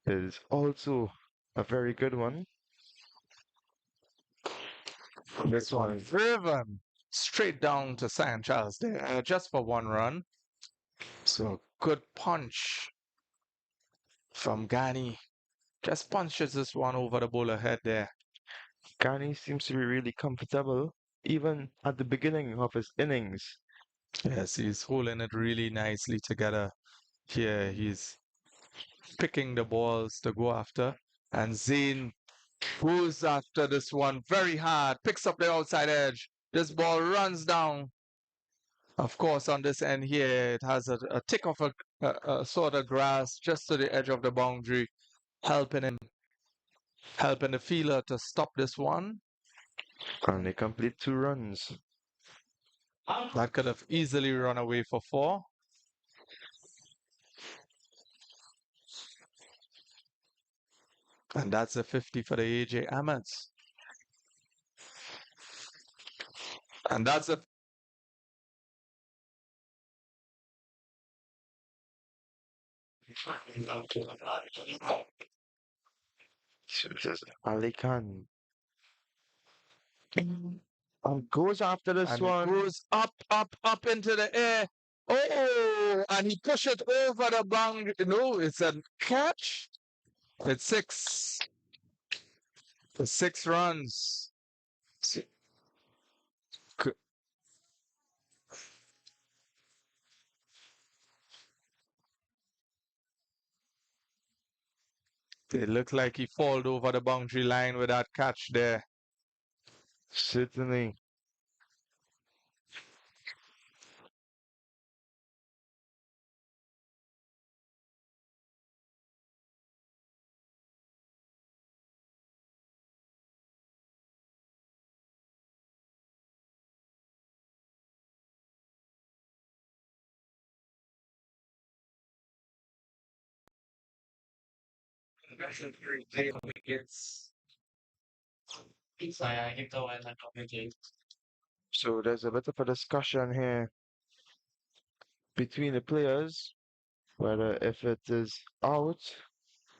is also a very good one. This one driven straight down to San Charles there, just for 1 run. So good punch from Ghani. Just punches this one over the bowler head there. Ghani seems to be really comfortable even at the beginning of his innings. Yes, he's holding it really nicely together. Here he's picking the balls to go after. And Zayn goes after this one very hard, picks up the outside edge. This ball runs down. Of course, on this end here, it has a tick of a sort of grass just to the edge of the boundary, helping him, helping the fielder to stop this one. And they complete 2 runs. That could have easily run away for four. And that's a 50 for the AJ Ahmeds. And that's a Ali Khan goes after this and it one. goes up, up, up into the air. Oh, and he pushed it over the boundary. No, it's a catch. It's six. It's 6 runs. C- It looked like he falled over the boundary line with that catch there. Certainly. So there's a bit of a discussion here between the players whether if it is out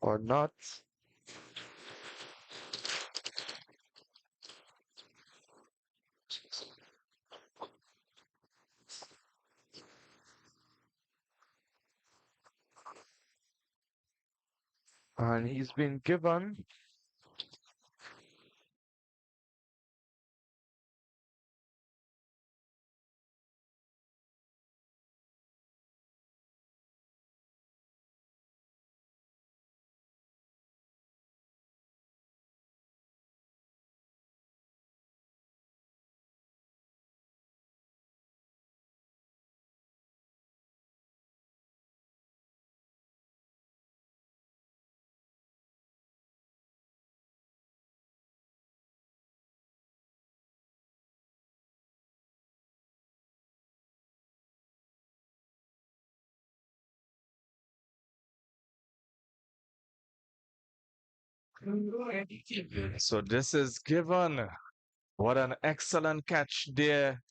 or not. And he's been given So this is given. What an excellent catch there.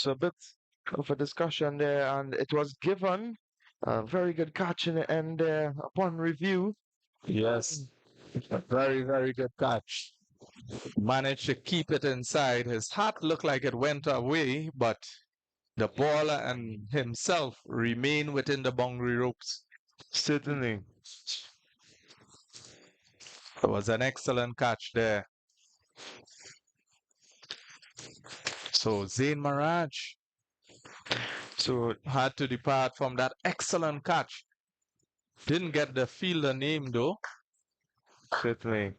So a bit of a discussion there, and it was given a very good catch in the end there upon review. Yes, a very, very good catch. Managed to keep it inside. His hat looked like it went away, but the baller and himself remain within the boundary ropes. Certainly. It was an excellent catch there. So Zain Maraj So had to depart from that excellent catch. Didn't get the fielder name though. certainly.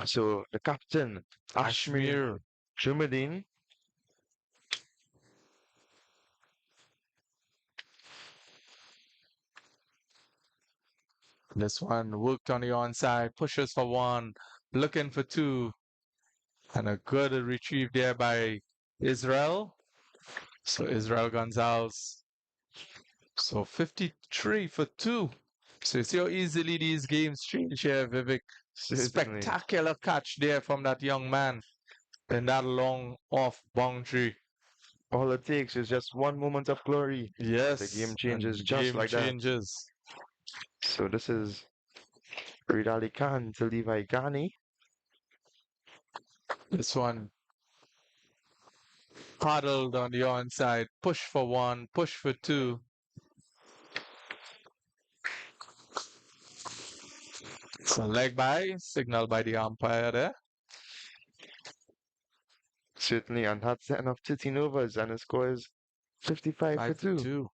So the captain, Ashmir Ashmir. Jumadine. This one worked on the onside, pushes for one, looking for two, and a good retrieve there by Israel. So Israel Gonzalez. So 53 for two. So you see how easily these games change here, Vivek. Certainly. Spectacular catch there from that young man in that long off boundary. All it takes is just one moment of glory. The Yes, game and changes the just game like that. changes. So this is Reed Ali Khan to Levi Ghani. This one paddled on the onside, push for one, push for two. So leg by, signal by the umpire there. Certainly, and that's the end of 13 overs, and the score is 55 for 5 for 2. 2.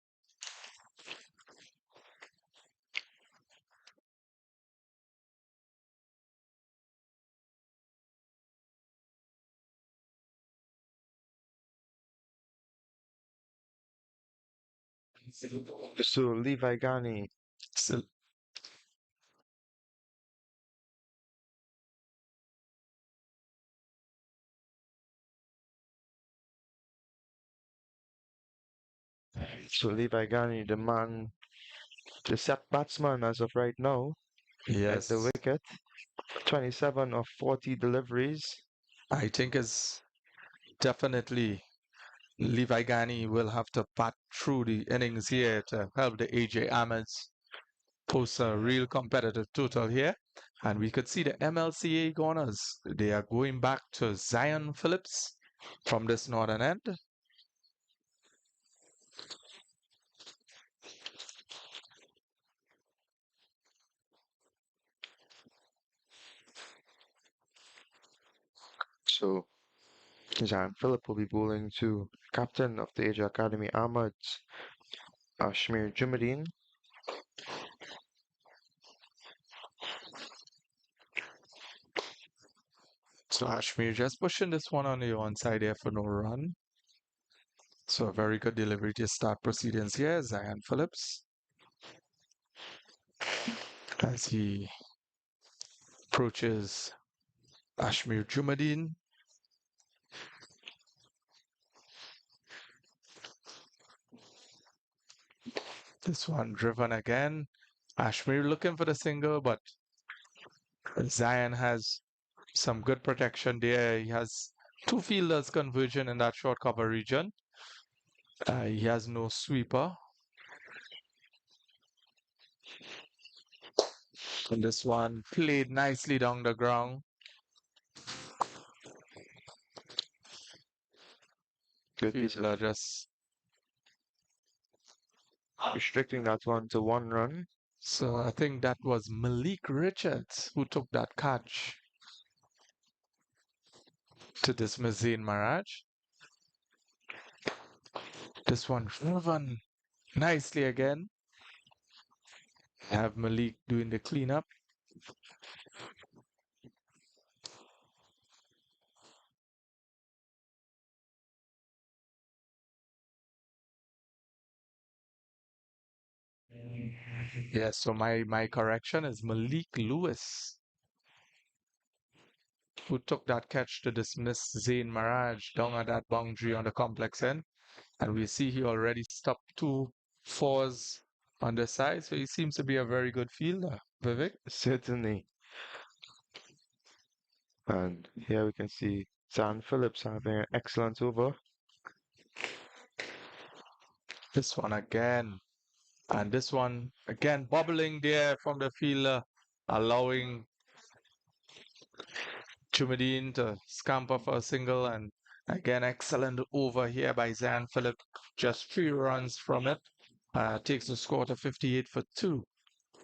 So Levi Ghani, So Levi Ghani, the man, the set batsman as of right now at the yes, wicket. 27 of 40 deliveries. I think is definitely Levi Gani will have to bat through the innings here to help the AJ Armads post a real competitive total here. And we could see the MLCA Iguanas. They are going back to Zion Phillips from this northern end. So Jan Phillip will be bowling to captain of the Asia Academy Armads, Ashmir Jumadine. So Ashmir just pushing this one on the onside here for no run. So a very good delivery to start proceedings here, Zion Phillips. As he approaches Ashmir Jumadine. This one driven again. Ashmir looking for the single, but Zion has some good protection there. He has two fielders converging in that short cover region. He has no sweeper. And this one played nicely down the ground. Good piece of Fielder just restricting that one to 1 run. so I think that was Malik Richards who took that catch to dismiss Zain Maraj. This one driven nicely again. Have Malik doing the cleanup. Yes, so my correction is Malik Lewis who took that catch to dismiss Zain Maraj down at that boundary on the complex end. And we see he already stopped two fours on the side, so he seems to be a very good fielder, Vivek. Certainly. And here we can see Zan Phillips having an excellent over. This one again. And this one again bobbling there from the fielder, allowing Jumadine to scamper for a single. And again, excellent over here by Zan Philip. Just 3 runs from it. Takes the score to 58 for 2.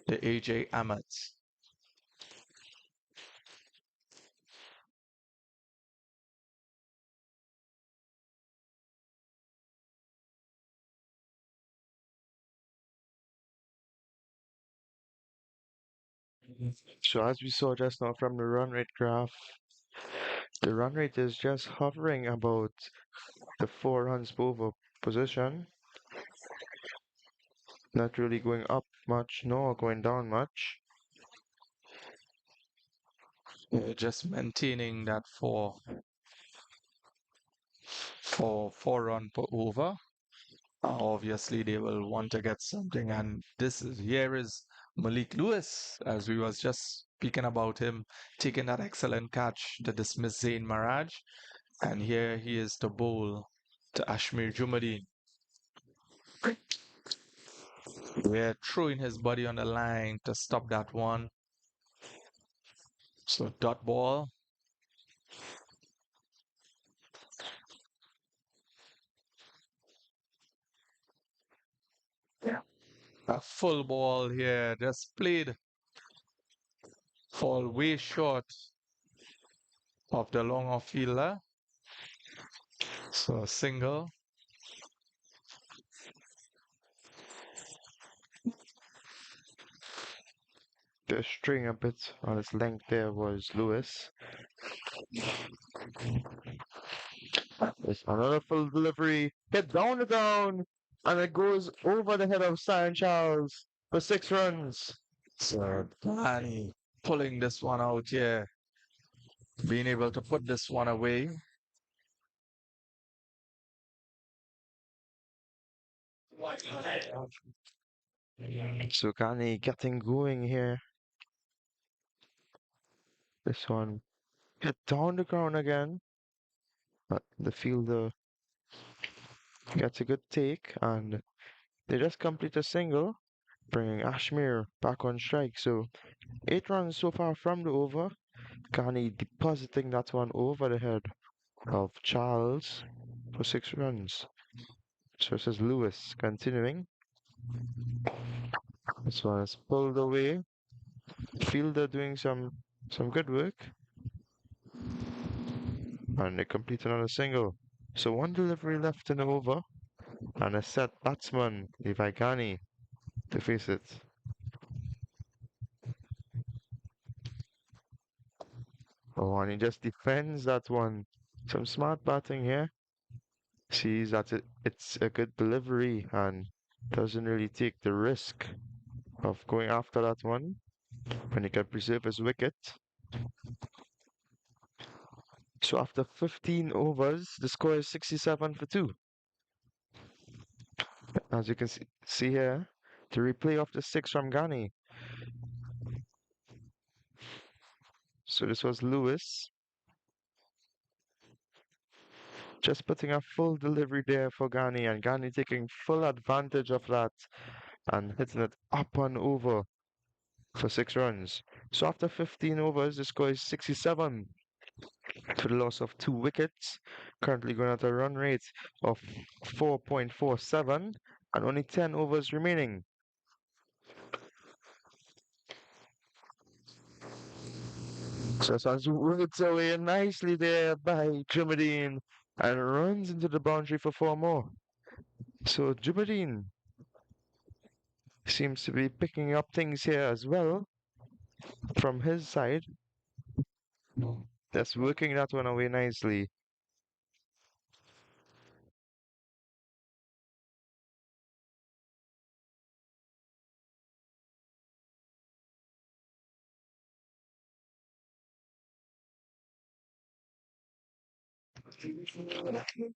The AJ Armads. So as we saw just now from the run rate graph, the run rate is just hovering about the 4 runs per over position. Not really going up much, nor going down much. Just maintaining that four run per over. Obviously, they will want to get something, and here is Malik Lewis, as we was just speaking about him, taking that excellent catch to dismiss Zain Maraj, and here he is to bowl to Ashmir Jumadine. We're throwing his body on the line to stop that one. So dot ball. Yeah. A full ball here, just played, fall way short of the long off fielder. So a single. The string a bit on his length there was Lewis. There's another full delivery, hit down the ground, and it goes over the head of Cyan Charles for 6 runs. So Danny pulling this one out here, being able to put this one away. Sukani getting going here. This one hit down the ground again, but the fielder gets a good take, and they just complete a single, bringing Ashmere back on strike. So 8 runs so far from the over. Ghani depositing that one over the head of Charles for 6 runs. So it says Lewis continuing. This one is pulled away. Fielder doing some good work. And they complete another single. So one delivery left in the over. And a set batsman, Levi Ghani, to face it. Oh, and he just defends that one. Some smart batting here. Sees that it's a good delivery and doesn't really take the risk of going after that one when he can preserve his wicket. So after 15 overs, the score is 67 for 2. As you can see here, the replay of the 6 from Ghani. So this was Lewis. Just putting a full delivery there for Ghani, and Ghani taking full advantage of that and hitting it up and over for 6 runs. So after 15 overs, the score is 67 to the loss of 2 wickets. Currently going at a run rate of 4.47 and only 10 overs remaining. So Sansu works away nicely there by Jumadine and runs into the boundary for 4 more. So Jumadine seems to be picking up things here as well from his side. That's working that one away nicely.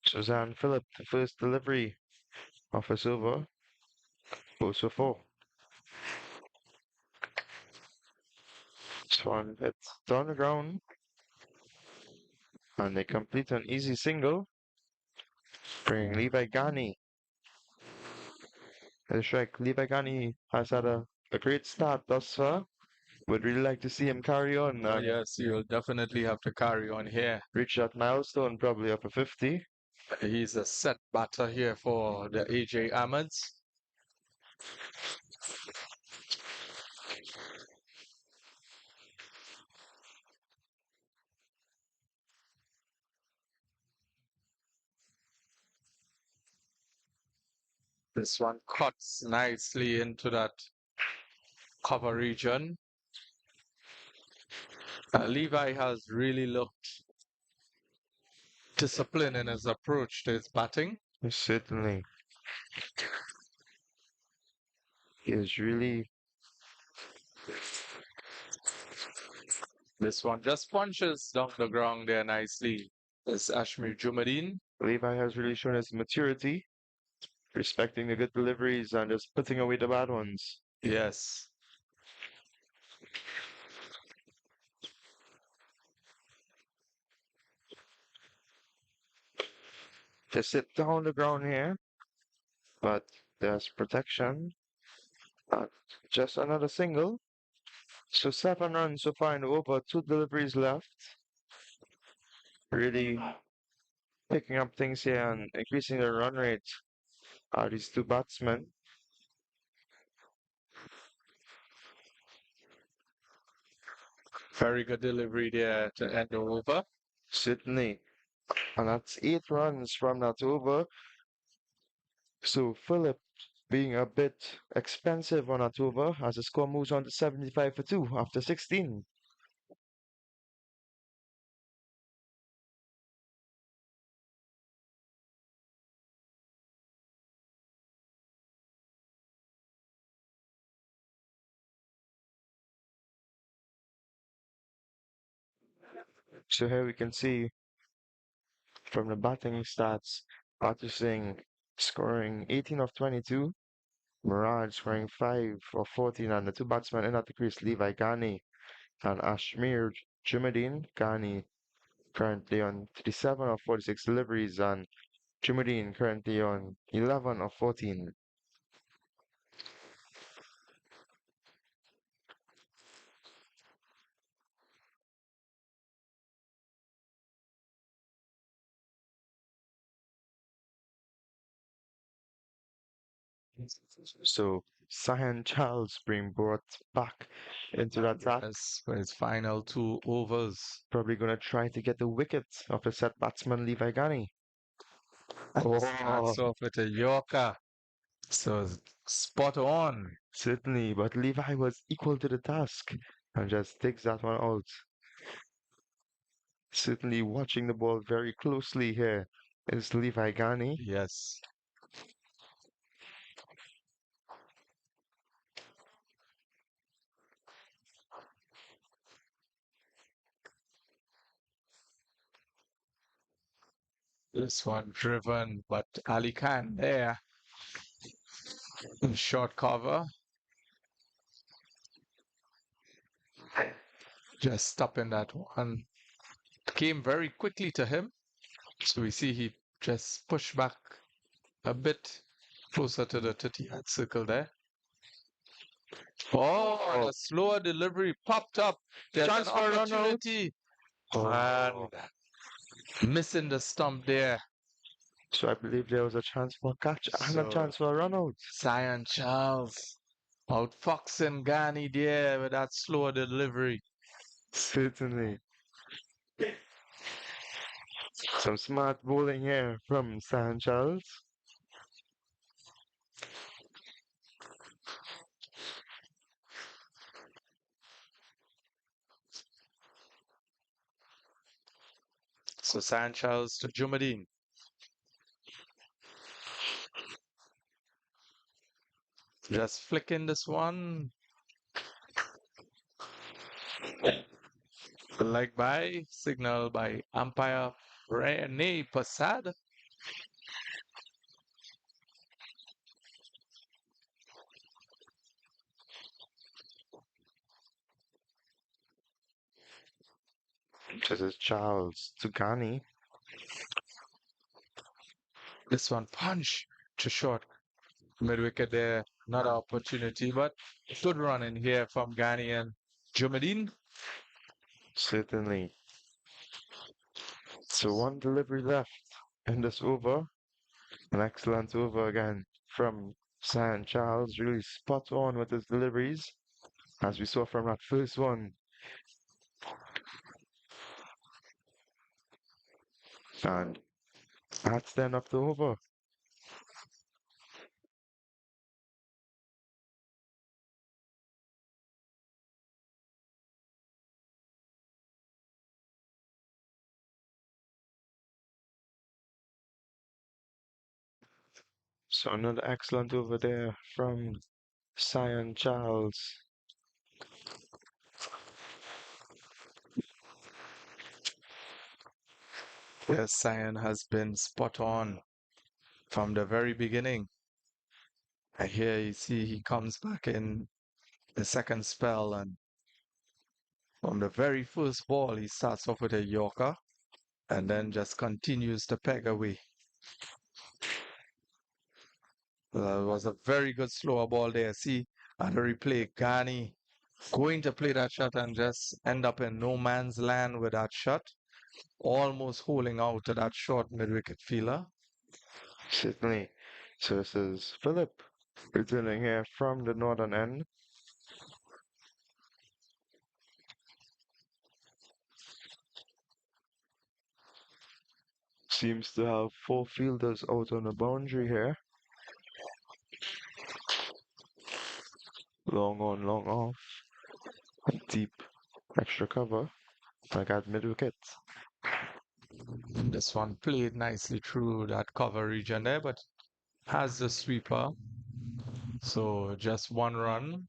Suzanne Phillip, the first delivery of his over, goes for 4. This one hits down the ground And they complete an easy single, bringing Levi Gani to strike. Levi Gani has had a great start thus far. Would really like to see him carry on Oh, and yes, you'll definitely have to carry on here. reach that milestone, probably up a 50. He's a set batter here for the AJ Armads. This one cuts nicely into that cover region. Levi has really looked disciplined in his approach to his batting. Certainly, he is really. This one just punches down the ground there nicely. It's Ashmir Jumadin. Levi has really shown his maturity, respecting the good deliveries and just putting away the bad ones. Yes. To sit down the ground here, but there's protection. And just another single. So 7 runs so far in the over, 2 deliveries left. Really picking up things here and increasing the run rate. These two batsmen. Very good delivery there to end the over. Sydney. And that's 8 runs from that over. So Philip being a bit expensive on that over as the score moves on to 75 for 2 after 16. So here we can see from the batting stats, Patterson scoring 18 of 22, Mirage scoring 5 of 14, and the two batsmen in at the crease, Levi Gani and Ashmir Jumadin. Gani currently on 37 of 46 deliveries, and Jumadin currently on 11 of 14. So Cyan Charles being brought back into that attack. Yes, for his final 2 overs. Probably going to try to get the wicket of the set batsman Levi Gani. And starts off with a Yorker. So spot on. Certainly, but Levi was equal to the task and just takes that one out. Certainly watching the ball very closely here is Levi Gani. Yes. This one driven, but Ali Khan there. Short cover. Just stopping that one. Came very quickly to him. So we see he just pushed back a bit closer to the 30-yard circle there. Oh, and a slower delivery popped up. There's Chance an for a run out. opportunity. And missing the stump there. So I believe there was a chance for a catch and a So chance for a run out. Cyan Charles outfoxing Ghani there with that slower delivery. Certainly. Some smart bowling here from San Charles. So Cyan Charles to Jumadin. Just flicking this one. The leg by, signal by umpire Rene Passad. This is Charles to Ghani. This one punch to short mid wicket there. Another opportunity, but good run in here from Ghani and Jumadine. Certainly. So one delivery left in this over. An excellent over again from San Charles. Really spot on with his deliveries, as we saw from that first one. And that's the end of the over. So another excellent over there from Cyan Charles. Yes, Cyan has been spot on from the very beginning. And here you see he comes back in the second spell, and from the very first ball, he starts off with a Yorker and then just continues to peg away. It was a very good slower ball there. See, at the replay, Ghani going to play that shot and just end up in no man's land with that shot, almost holding out to that short mid-wicket fielder. Certainly. So this is Philip returning here from the northern end. Seems to have four fielders out on the boundary here. Long on, long off. Deep extra cover. Like at mid wicket. This one played nicely through that cover region there, but has the sweeper. So just one run.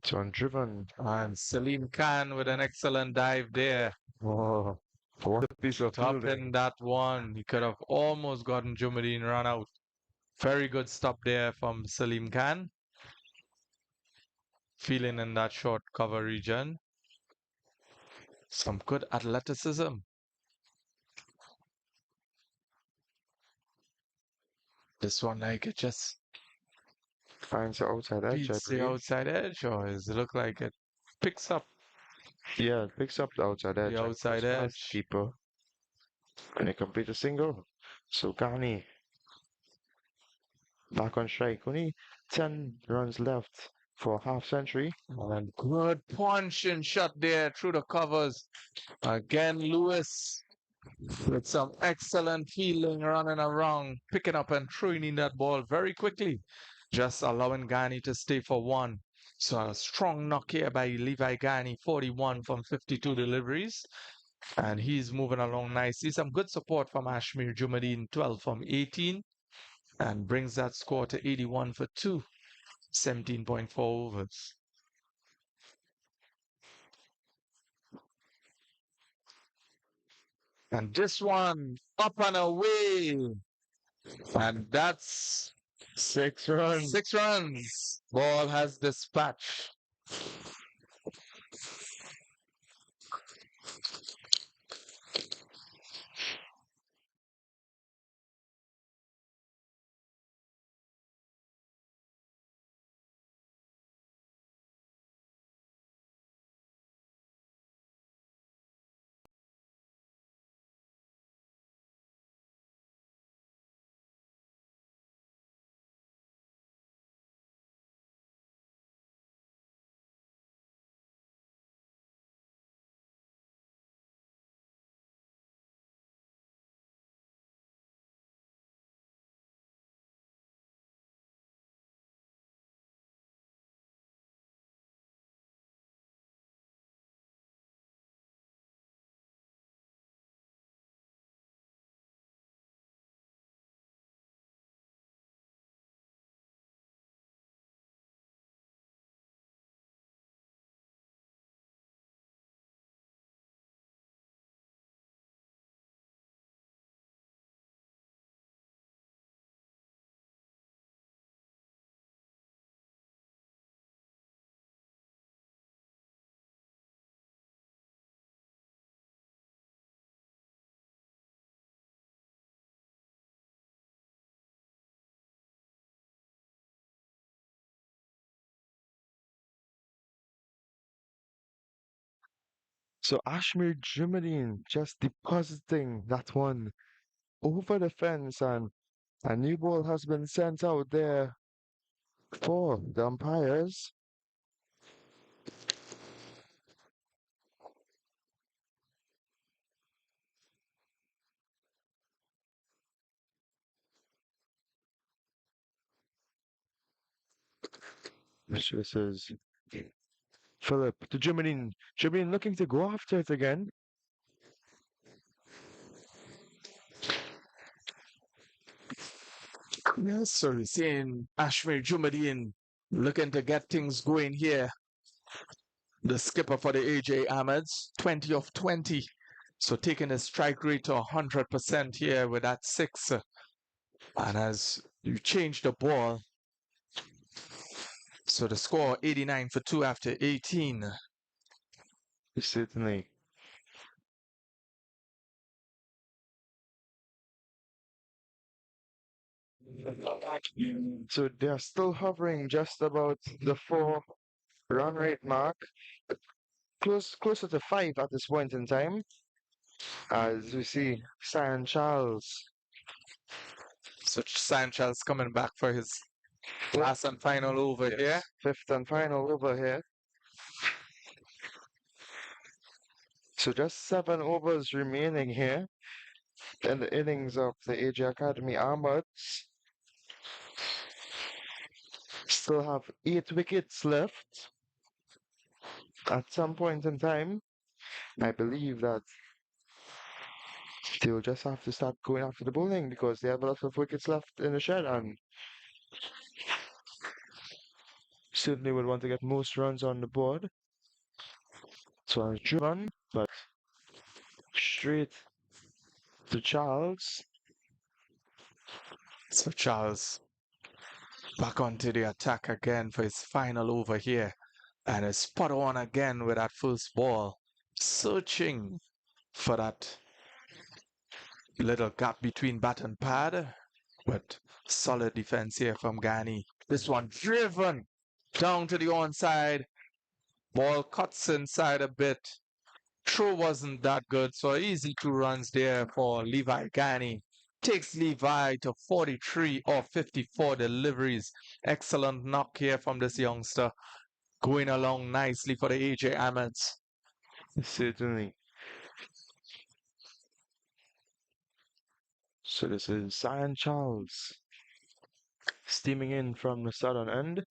So undriven. And Salim Khan with an excellent dive there. Oh, what a piece of Top in fielding. that one. He could have almost gotten Jumadine run out. Very good stop there from Salim Khan. Feeling in that short cover region. Some good athleticism. This one, like, it just Finds the outside edge, I beats the believe. outside edge, or does it look like it picks up Yeah, it picks up the outside the edge and goes outside past the edge? keeper. And they complete a single. So Ghani back on strike. Only 10 runs left for a half century. And good punch and shot there through the covers. Again, Lewis with some excellent fielding, running around, picking up and throwing in that ball very quickly, just allowing Ghani to stay for one. So a strong knock here by Levi Ghani, 41 from 52 deliveries. And he's moving along nicely. Some good support from Ashmir Jumadine, 12 from 18, and brings that score to 81 for 2, 17.4 overs. And this one up and away. And that's 6 runs. 6 runs. Ball has dispatch. So Ashmir Jumadine just depositing that one over the fence, and a new ball has been sent out there for the umpires. Which this is Philip to Jumadine. Jumadine looking to go after it again. Yes, so we're seeing Ashmir Jumadine looking to get things going here. The skipper for the AJ Armads, 20 of 20. So taking his strike rate to 100% here with that six. And as you change the ball, so the score 89 for 2 after 18. Certainly. So they're still hovering just about the 4 run rate mark, closer to 5 at this point in time. As we see, San Charles. So Sanchez coming back for his last and final over here. Fifth and final over here. So just 7 overs remaining here in the innings of the AJ Academy Armads. Still have 8 wickets left. At some point in time, I believe that they'll just have to start going after the bowling because they have a lot of wickets left in the shed, and certainly would want to get most runs on the board. So I was driven, but straight to Charles. So Charles back onto the attack again for his final over here. And is spot on again with that first ball. Searching for that little gap between bat and pad. But solid defense here from Ghani. This one driven down to the onside. Ball cuts inside a bit. Throw wasn't that good, so easy 2 runs there for Levi Ghani. Takes Levi to 43 or 54 deliveries. Excellent knock here from this youngster. Going along nicely for the AJ Armads. Certainly. So this is San Charles steaming in from the southern end.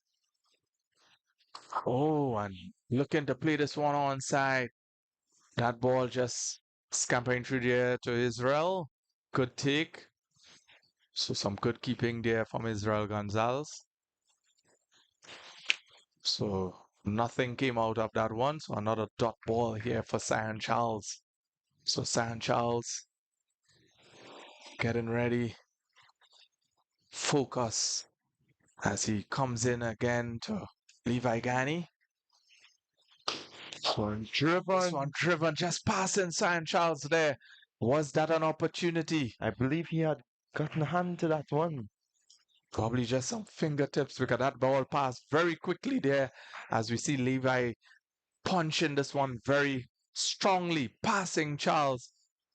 Oh, and looking to play this one onside. That ball just scampering through there to Israel. Good take. So some good keeping there from Israel Gonzalez. So nothing came out of that one. So another dot ball here for San Charles. So San Charles getting ready. Focus as he comes in again to Levi Ghani. This one driven, just passing San Charles there. Was that an opportunity? I believe he had gotten a hand to that one. Probably just some fingertips because that ball passed very quickly there as we see Levi punching this one very strongly, passing Charles.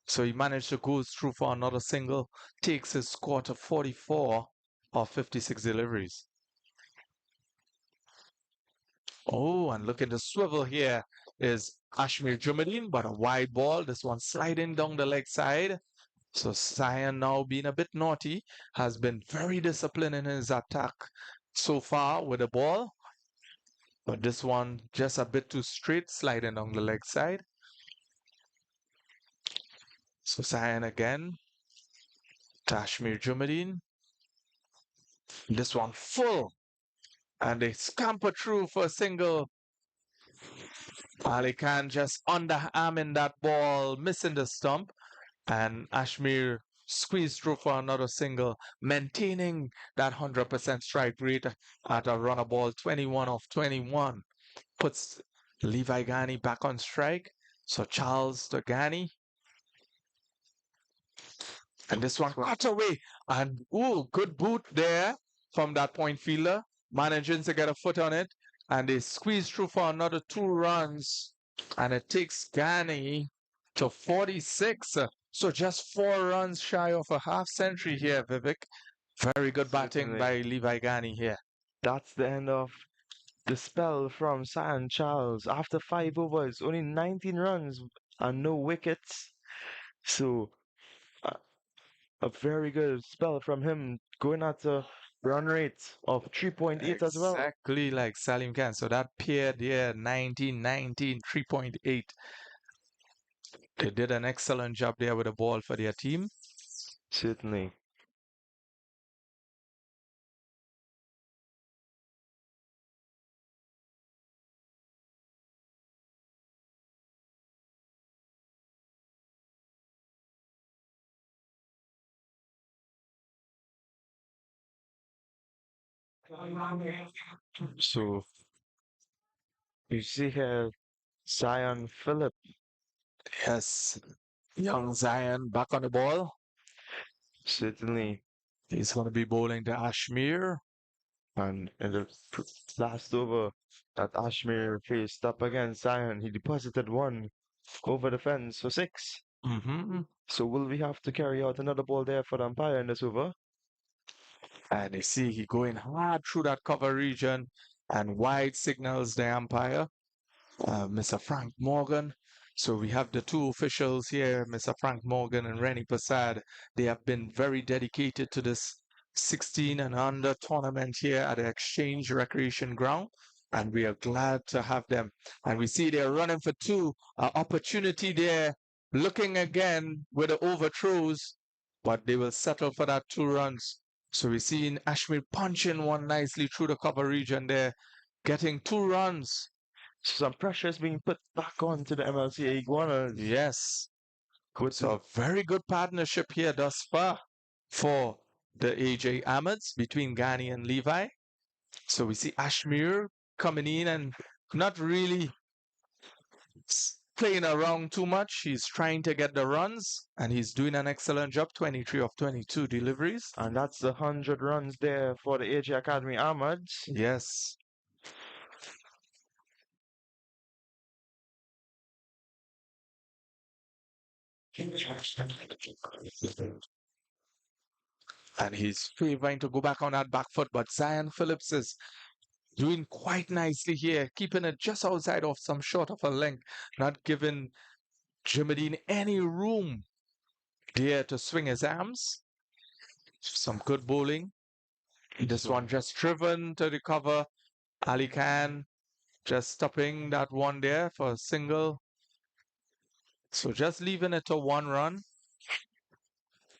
So he managed to go through for another single, takes his score to 44 of 56 deliveries. Oh, and look at the swivel here is Ashmir Jumadine, but a wide ball. This one sliding down the leg side. So Cyan now being a bit naughty, has been very disciplined in his attack so far with the ball. But this one just a bit too straight, sliding down the leg side. So Cyan again. Tashmir Jumadine. This one full. And they scamper through for a single. Ali Khan just underarming that ball, missing the stump. And Ashmir squeezed through for another single, maintaining that 100% strike rate at a runner ball 21 of 21. Puts Levi Ghani back on strike. So Charles to Ghani. And this one cut away. And ooh, good boot there from that point fielder. Managing to get a foot on it. And they squeeze through for another 2 runs. And it takes Ghani to 46. So just 4 runs shy of a half century here, Vivek. Very good batting by Levi Ghani here. That's the end of the spell from San Charles. After 5 overs, only 19 runs and no wickets. So uh, a very good spell from him, going at a run rate of 3.8 as well. Exactly like Salim Khan. So that paired here, 19, 3.8. They did an excellent job there with the ball for their team. Certainly. So you see here Zion Phillip. Yes. Young Zion back on the ball. Certainly. He's going to be bowling to Ashmir. And in the last over that Ashmir faced up against Zion, he deposited one over the fence for 6. So will we have to carry out another ball there for the umpire in this over? And you see he going hard through that cover region and wide signals the umpire, Mr. Frank Morgan. So we have the two officials here, Mr. Frank Morgan and Rennie Prasad. They have been very dedicated to this 16 and under tournament here at the Exchange Recreation Ground. And we are glad to have them. And we see they're running for two. Opportunity there, looking again with the overthrows, but they will settle for that 2 runs. So we're seeing Ashmir punching one nicely through the cover region there, getting 2 runs. Some pressure is being put back onto the Mlca Iguanas. Yes. So a very good partnership here thus far for the AJ Armads between Ghani and Levi. So we see Ashmir coming in and not really playing around too much. He's trying to get the runs and he's doing an excellent job. 23 of 22 deliveries. And that's the 100 runs there for the AJ Academy Armads. Yes. And he's trying to go back on that back foot, but Zion Phillips is doing quite nicely here, keeping it just outside of some short of a length, not giving Jimadine any room there to swing his arms. Some good bowling. This one just driven to the cover. Ali Khan just stopping that one there for a single. So just leaving it to 1 run.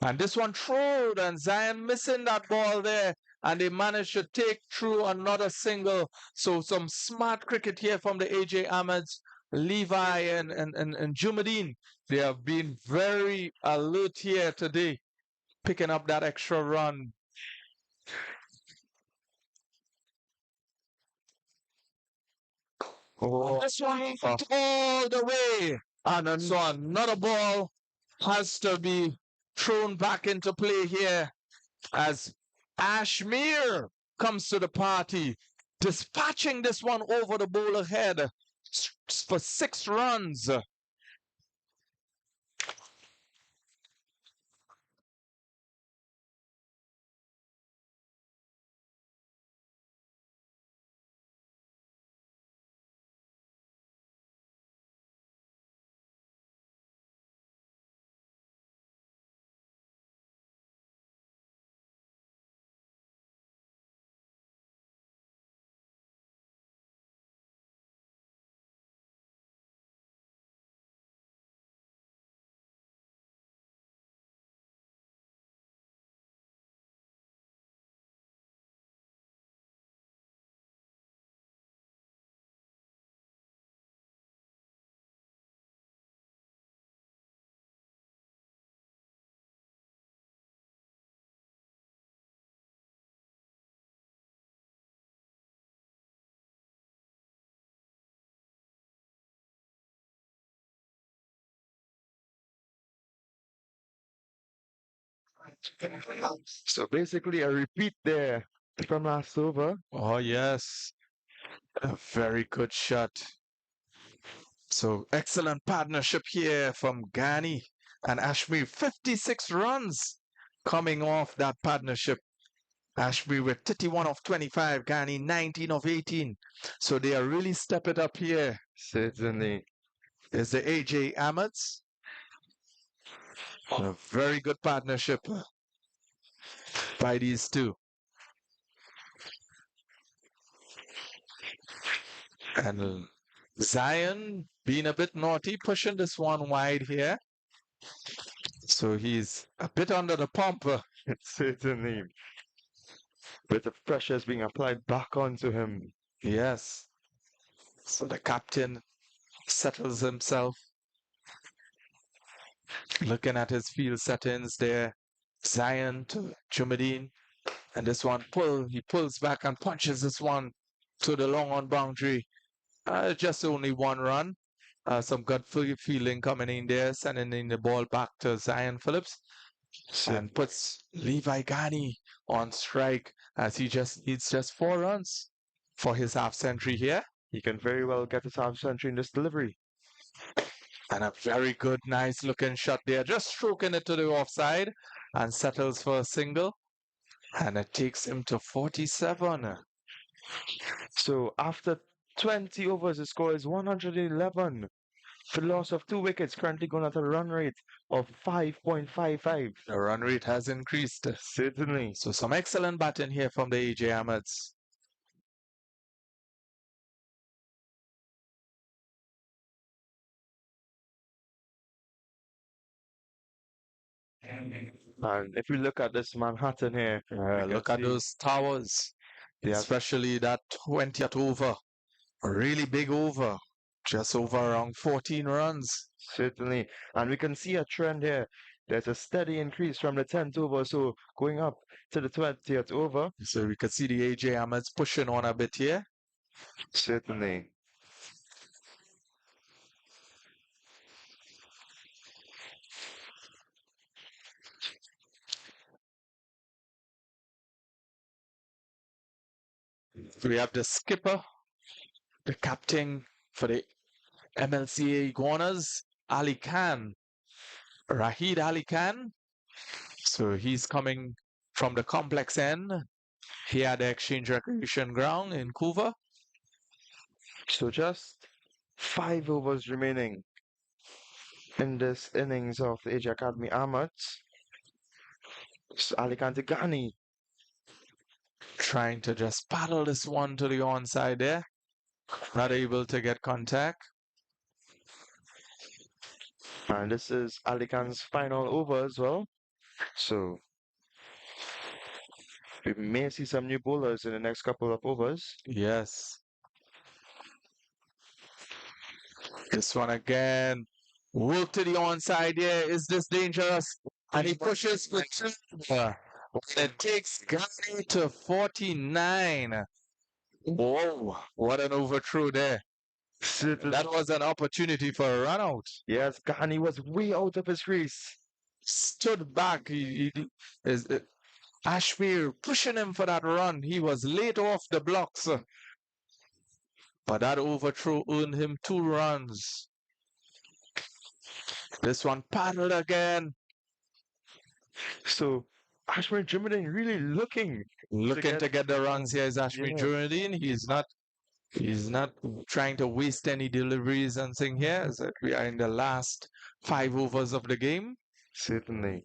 And this one thrown, and Zion missing that ball there. And they managed to take through another single. So some smart cricket here from the AJ Ahmeds, Levi and Jumadine. They have been very alert here today, picking up that extra run. Oh, this one all the way. And so another ball has to be thrown back into play here as Ashmir comes to the party, dispatching this one over the bowler head for 6 runs. So basically a repeat there from last over. Oh, yes. A very good shot. So excellent partnership here from Ghani and Ashby. 56 runs coming off that partnership. Ashby with 31 of 25, Ghani 19 of 18. So they are really stepping up here. Certainly. Is the AJ Armads. A very good partnership by these two. And Zion being a bit naughty, pushing this one wide here. So he's a bit under the pump. Certainly. But the pressure is being applied back onto him. Yes. So the captain settles himself, looking at his field settings there. Zion to Jumadine. And this one he pulls back and punches this one to the long on boundary. Just only one run. Some gut feeling coming in there, sending in the ball back to Zion Phillips. And puts Levi Ghani on strike as he just needs just 4 runs for his half century here. He can very well get his half century in this delivery. And a very good, nice looking shot there, just stroking it to the offside and settles for a single. And it takes him to 47. So after 20 overs, the score is 111. The loss of 2 wickets, currently going at a run rate of 5.55. The run rate has increased. Certainly. So some excellent batting here from the AJ Armads. And if we look at this Manhattan here, Look at those towers, especially that 20th over. A really big over, just over around 14 runs. Certainly. And we can see a trend here. There's a steady increase from the 10th over, so going up to the 20th over. So we can see the AJ Armads pushing on a bit here. Certainly. We have the skipper, the captain for the Mlca Iguanas, Ali Khan, Rahid Ali Khan. So he's coming from the complex end here at the Exchange Recreation Ground in Couva. So just 5 overs remaining in this innings of the AJ Academy Armads. Alicante Ghani trying to just paddle this one to the onside there. Not able to get contact. And this is Alican's final over as well. So we may see some new bowlers in the next couple of overs. Yes. This one again. Work to the onside here. Is this dangerous? And he pushes for two. It takes Ghani to 49. Whoa, what an overthrow there. That was an opportunity for a run out. Yes, Ghani was way out of his crease. Stood back. Ashby pushing him for that run. He was late off the blocks. But that overthrow earned him 2 runs. This one paddled again. So Ashmir Jumadin really looking to get the runs here is Ashmi Jumadin. He's not trying to waste any deliveries and thing here. As we are in the last 5 overs of the game. Certainly.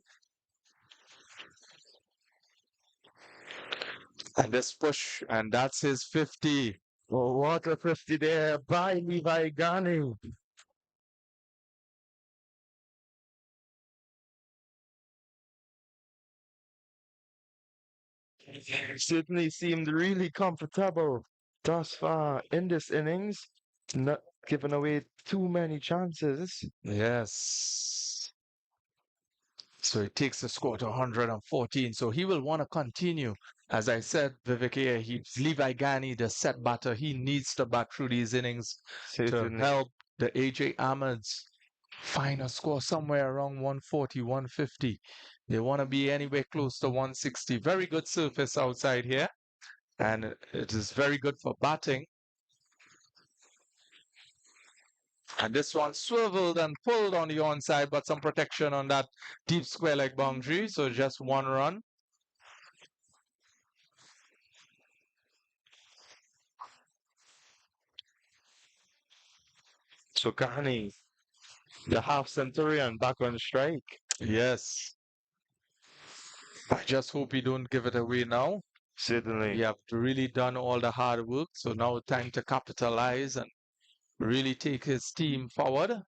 And this push, and that's his 50. Oh, what a 50 there by Levi Ghani. Certainly seemed really comfortable thus far in this innings, not giving away too many chances. Yes. So he takes the score to 114. So he will want to continue. As I said, Vivek here, he's Levi Ghani, the set batter. He needs to bat through these innings to help the AJ Armads find a score somewhere around 140, 150. They want to be anywhere close to 160. Very good surface outside here. And it is very good for batting. And this one swiveled and pulled on the onside, but some protection on that deep square leg boundary. So just one run. So Ghani, the half centurion, back on strike. Yes. I just hope we don't give it away now. Certainly. We have really done all the hard work. So now time to capitalize and really take his team forward.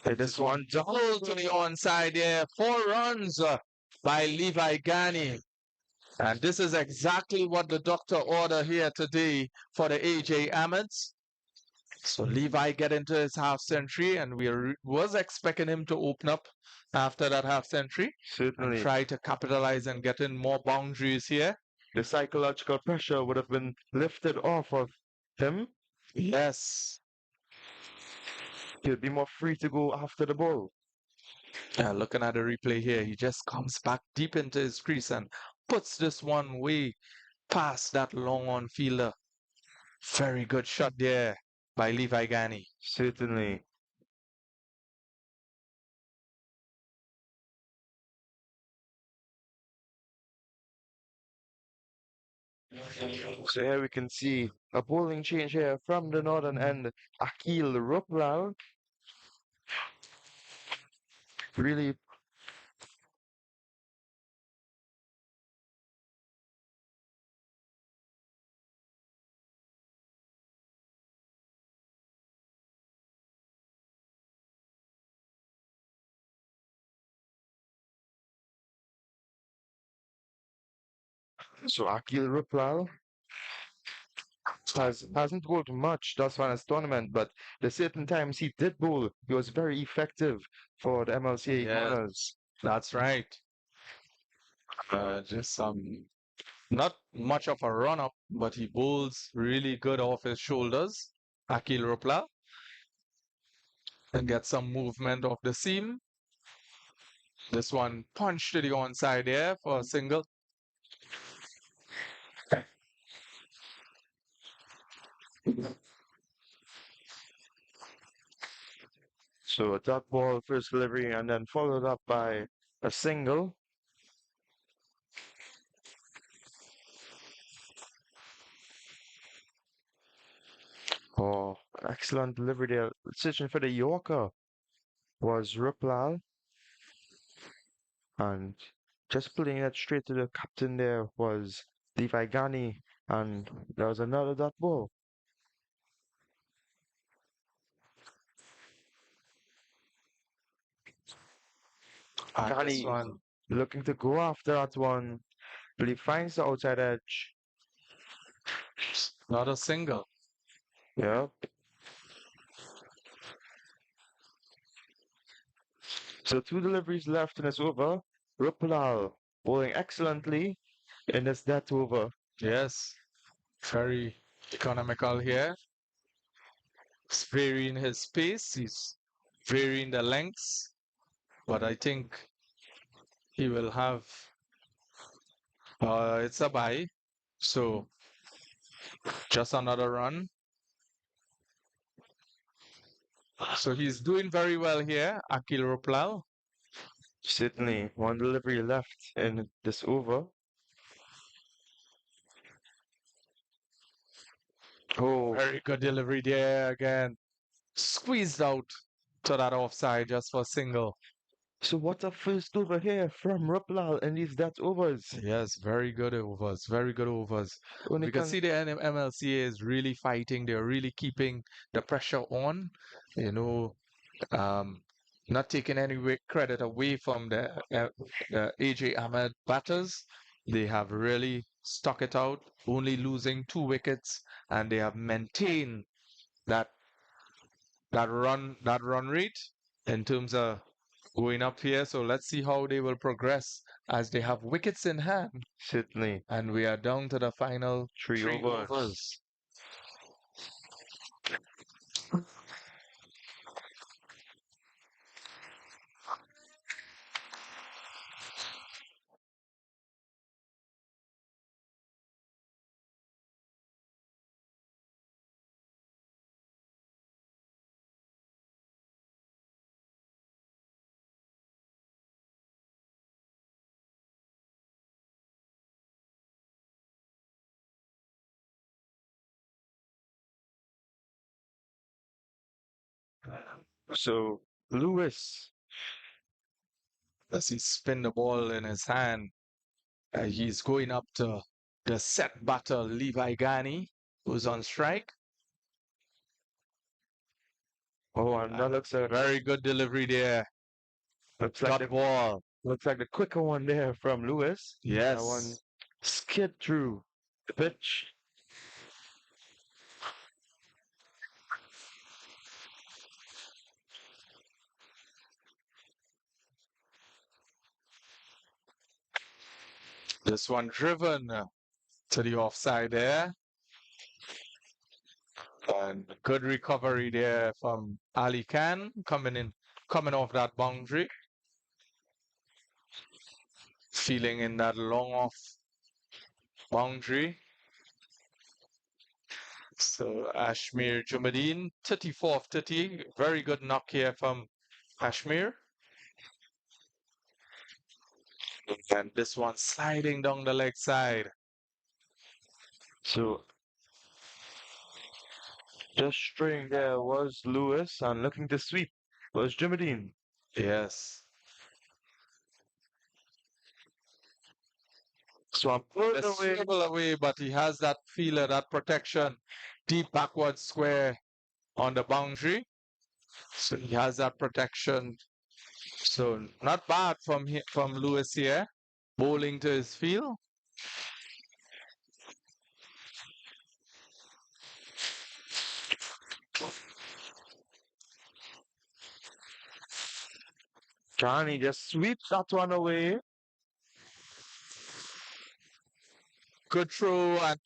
This one double to the onside there. 4 runs by Levi Gani. And this is exactly what the doctor ordered here today for the AJ Armads. So Levi get into his half century, and was expecting him to open up after that half century and Certainly. try to capitalize and get in more boundaries here. The psychological pressure would have been lifted off of him. Yes. He'll be more free to go after the ball. Looking at the replay here, he just comes back deep into his crease and puts this one way past that long on fielder. Very good shot there by Levi Gani. Certainly. So here we can see a bowling change here from the northern end. Akil Ruplal really so Akil Ruplal hasn't bowled much thus far in this tournament, but the certain times he did bowl, he was very effective for the MLCA Iguanas. That's right. Just not much of a run up, but he bowls really good off his shoulders. Akil Rupla. And get some movement off the seam. This one punched to the onside there for a single. So a dot ball first delivery and then followed up by a single. Oh, excellent delivery there. Decision for the Yorker was Ruplal. And just putting it straight to the captain there was Levi Gani. And there was another dot ball. And this Gani one, looking to go after that one, but he finds the outside edge. not a single. Yeah. So two deliveries left in this over. Ruplal bowling excellently in this death over. Yes, very economical here. He's varying his pace, he's varying the lengths, but I think he will have it's a bye. So just another run. So he's doing very well here, Akil Ruplal. Certainly one delivery left in this over. Oh, Very good delivery there again. Squeezed out to that offside just for a single. so what a first over here from Ruplal in these death overs. Yes, very good overs. Very good overs. When We it can comes see the MLCA is really fighting. They're really keeping the pressure on. You know, um, not taking any credit away from the AJ Ahmed batters. They have really stuck it out, only losing 2 wickets, and they have maintained that that run rate in terms of going up here. So let's see how they will progress as they have wickets in hand. certainly And we are down to the final three three overs. overs. So Lewis, As he spin the ball in his hand, he's going up to the set batter Levi Gani, who's on strike. oh, and that looks a Very good delivery there. looks like Dot the ball. looks like the quicker one there from Lewis. That one Yes. skid through the pitch. This one driven to the offside there. And good recovery there from Ali Khan coming off that boundary. Feeling in that long off boundary. So Ashmir Jumadeen, 34 of 30. Very good knock here from Ashmir. And this one sliding down the leg side. So just straying there was Lewis, and looking to sweep was Jimadine. Yes. So I'm pulled The away. swivel away, but he has that feeler, that protection, deep backward square on the boundary. So he has that protection. So not bad from Lewis here, bowling to his field. Johnny just sweeps that one away. Good throw, and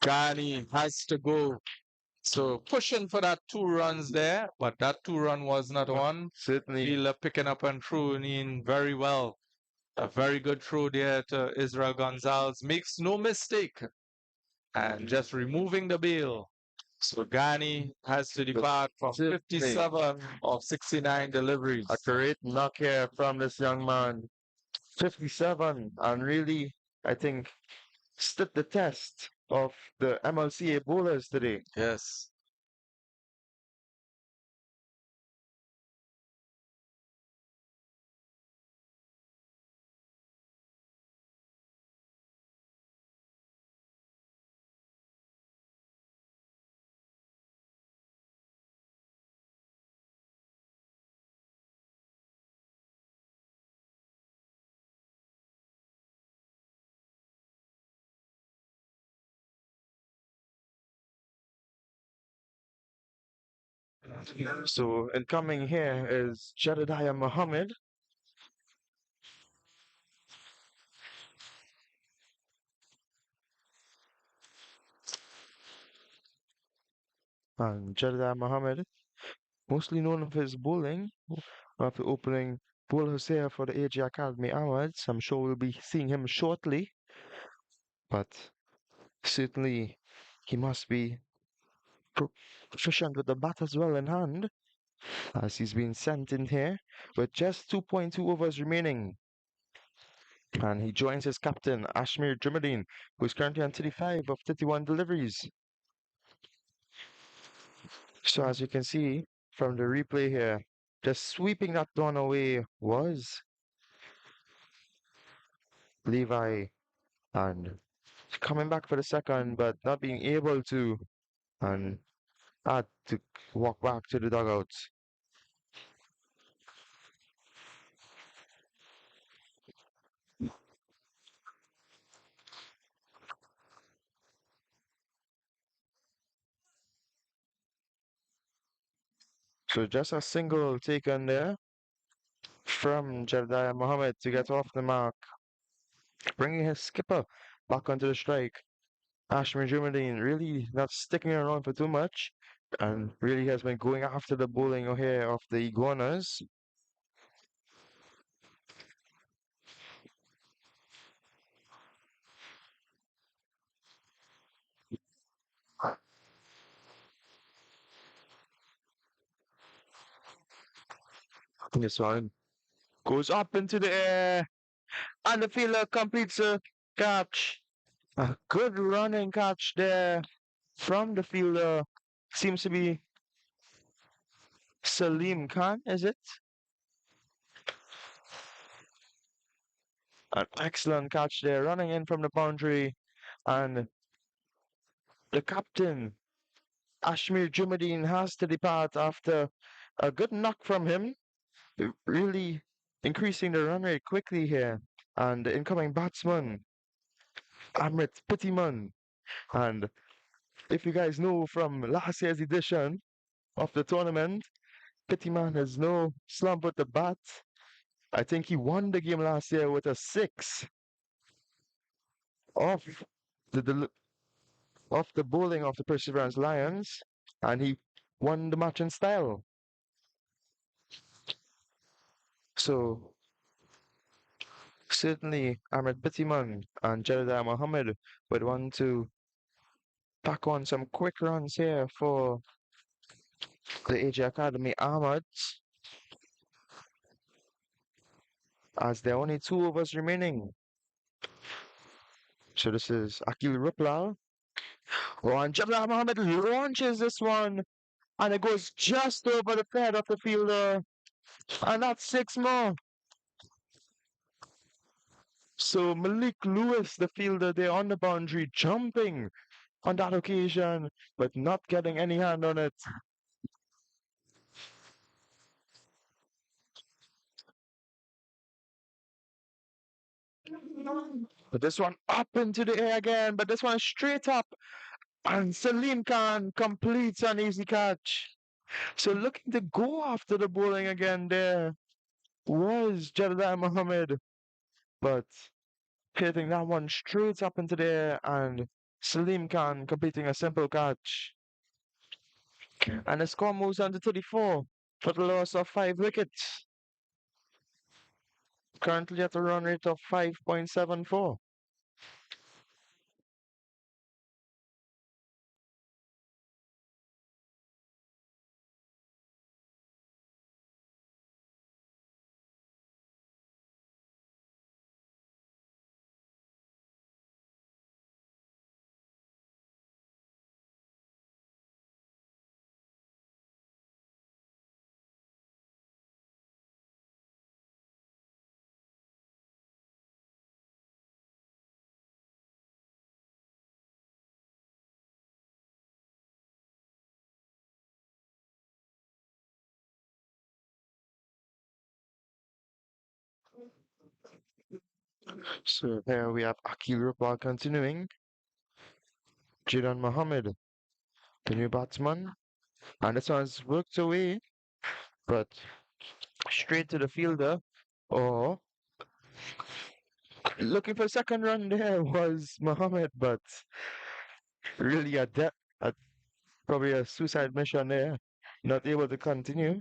Ghani has to go. So pushing for that 2 runs there, but that 2 run was not one. Certainly. Fielder picking up and throwing in very well. A very good throw there to Israel Gonzalez. Makes no mistake. And just removing the bail. So Ghani has to depart from 57 of 69 deliveries. A great knock here from this young man. 57, and really, I think, stood the test of the MLCA bowlers today. Yes. So incoming here is Jedediah Muhammad. And Jedediah Muhammad, mostly known for his bowling, after opening bowlers here for the AJ Academy Armads. I'm sure we'll be seeing him shortly, but certainly he must be proficient with the bat as well in hand, as he's been sent in here with just 2.2 overs remaining. And he joins his captain, Ashmir Jumadeen, who is currently on 35 of 31 deliveries. So as you can see from the replay here, just sweeping that one away was Levi, and coming back for the second, but not being able to, and had to walk back to the dugouts. So just a single taken there from Jedediah Mohammed to get off the mark, bringing his skipper back onto the strike. Ashmir Jumadeen really not sticking around for too much, and really has been going after the bowling here of the Iguanas. This one goes up into the air, and the fielder completes a catch. A good running catch there from the fielder. Seems to be Salim Khan, is it? An excellent catch there, running in from the boundary, and the captain, Ashmir Jumadeen, has to depart after a good knock from him, really increasing the run rate quickly here. And the incoming batsman, Amrit Pittiman. And if you guys know from last year's edition of the tournament, Pittiman has no slump with the bat. I think he won the game last year with a six off the off the bowling of the Perseverance Lions, and he won the match in style. So certainly Ahmed Pittiman and Jedediah Mohammed would want to pack on some quick runs here for the AJ Academy Armads, as there are only 2 overs remaining. So this is Akil Ruplal. Oh, and Jedediah Mohammed launches this one, and it goes just over the head of the fielder, and that's 6 more. So Malik Lewis, the fielder there on the boundary, jumping on that occasion, but not getting any hand on it. But this one up into the air again, but this one straight up, and Salim Khan completes an easy catch. So looking to go after the bowling again there was Jedediah Mohammed, but hitting that one straight up into the air, and Salim Khan completing a simple catch. And the score moves on to 34 for the loss of 5 wickets. Currently at a run rate of 5.74. So here we have Akil Rupal continuing. Jidan Mohammed, the new batsman. And this one's worked away, but straight to the fielder. Or looking for a second run there was Mohammed, but really a probably a suicide mission there. Not able to continue.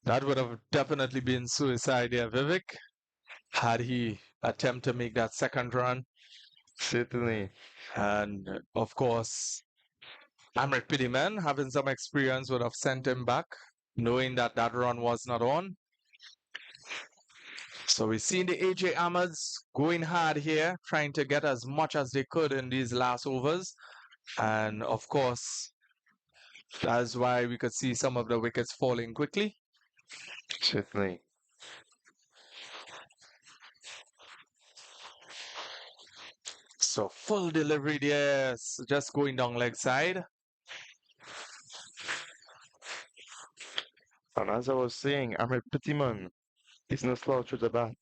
That would have definitely been suicide there, Vivek, had he attempted to make that second run. Certainly. And of course, Amrit Pidiman, having some experience, would have sent him back, knowing that that run was not on. So we've seen the AJ Armads going hard here, trying to get as much as they could in these last overs. And of course, that's why we could see some of the wickets falling quickly. Certainly. So full delivery there, just going down leg side. And as I was saying, Ahmed Pittiman is no slouch with the bat.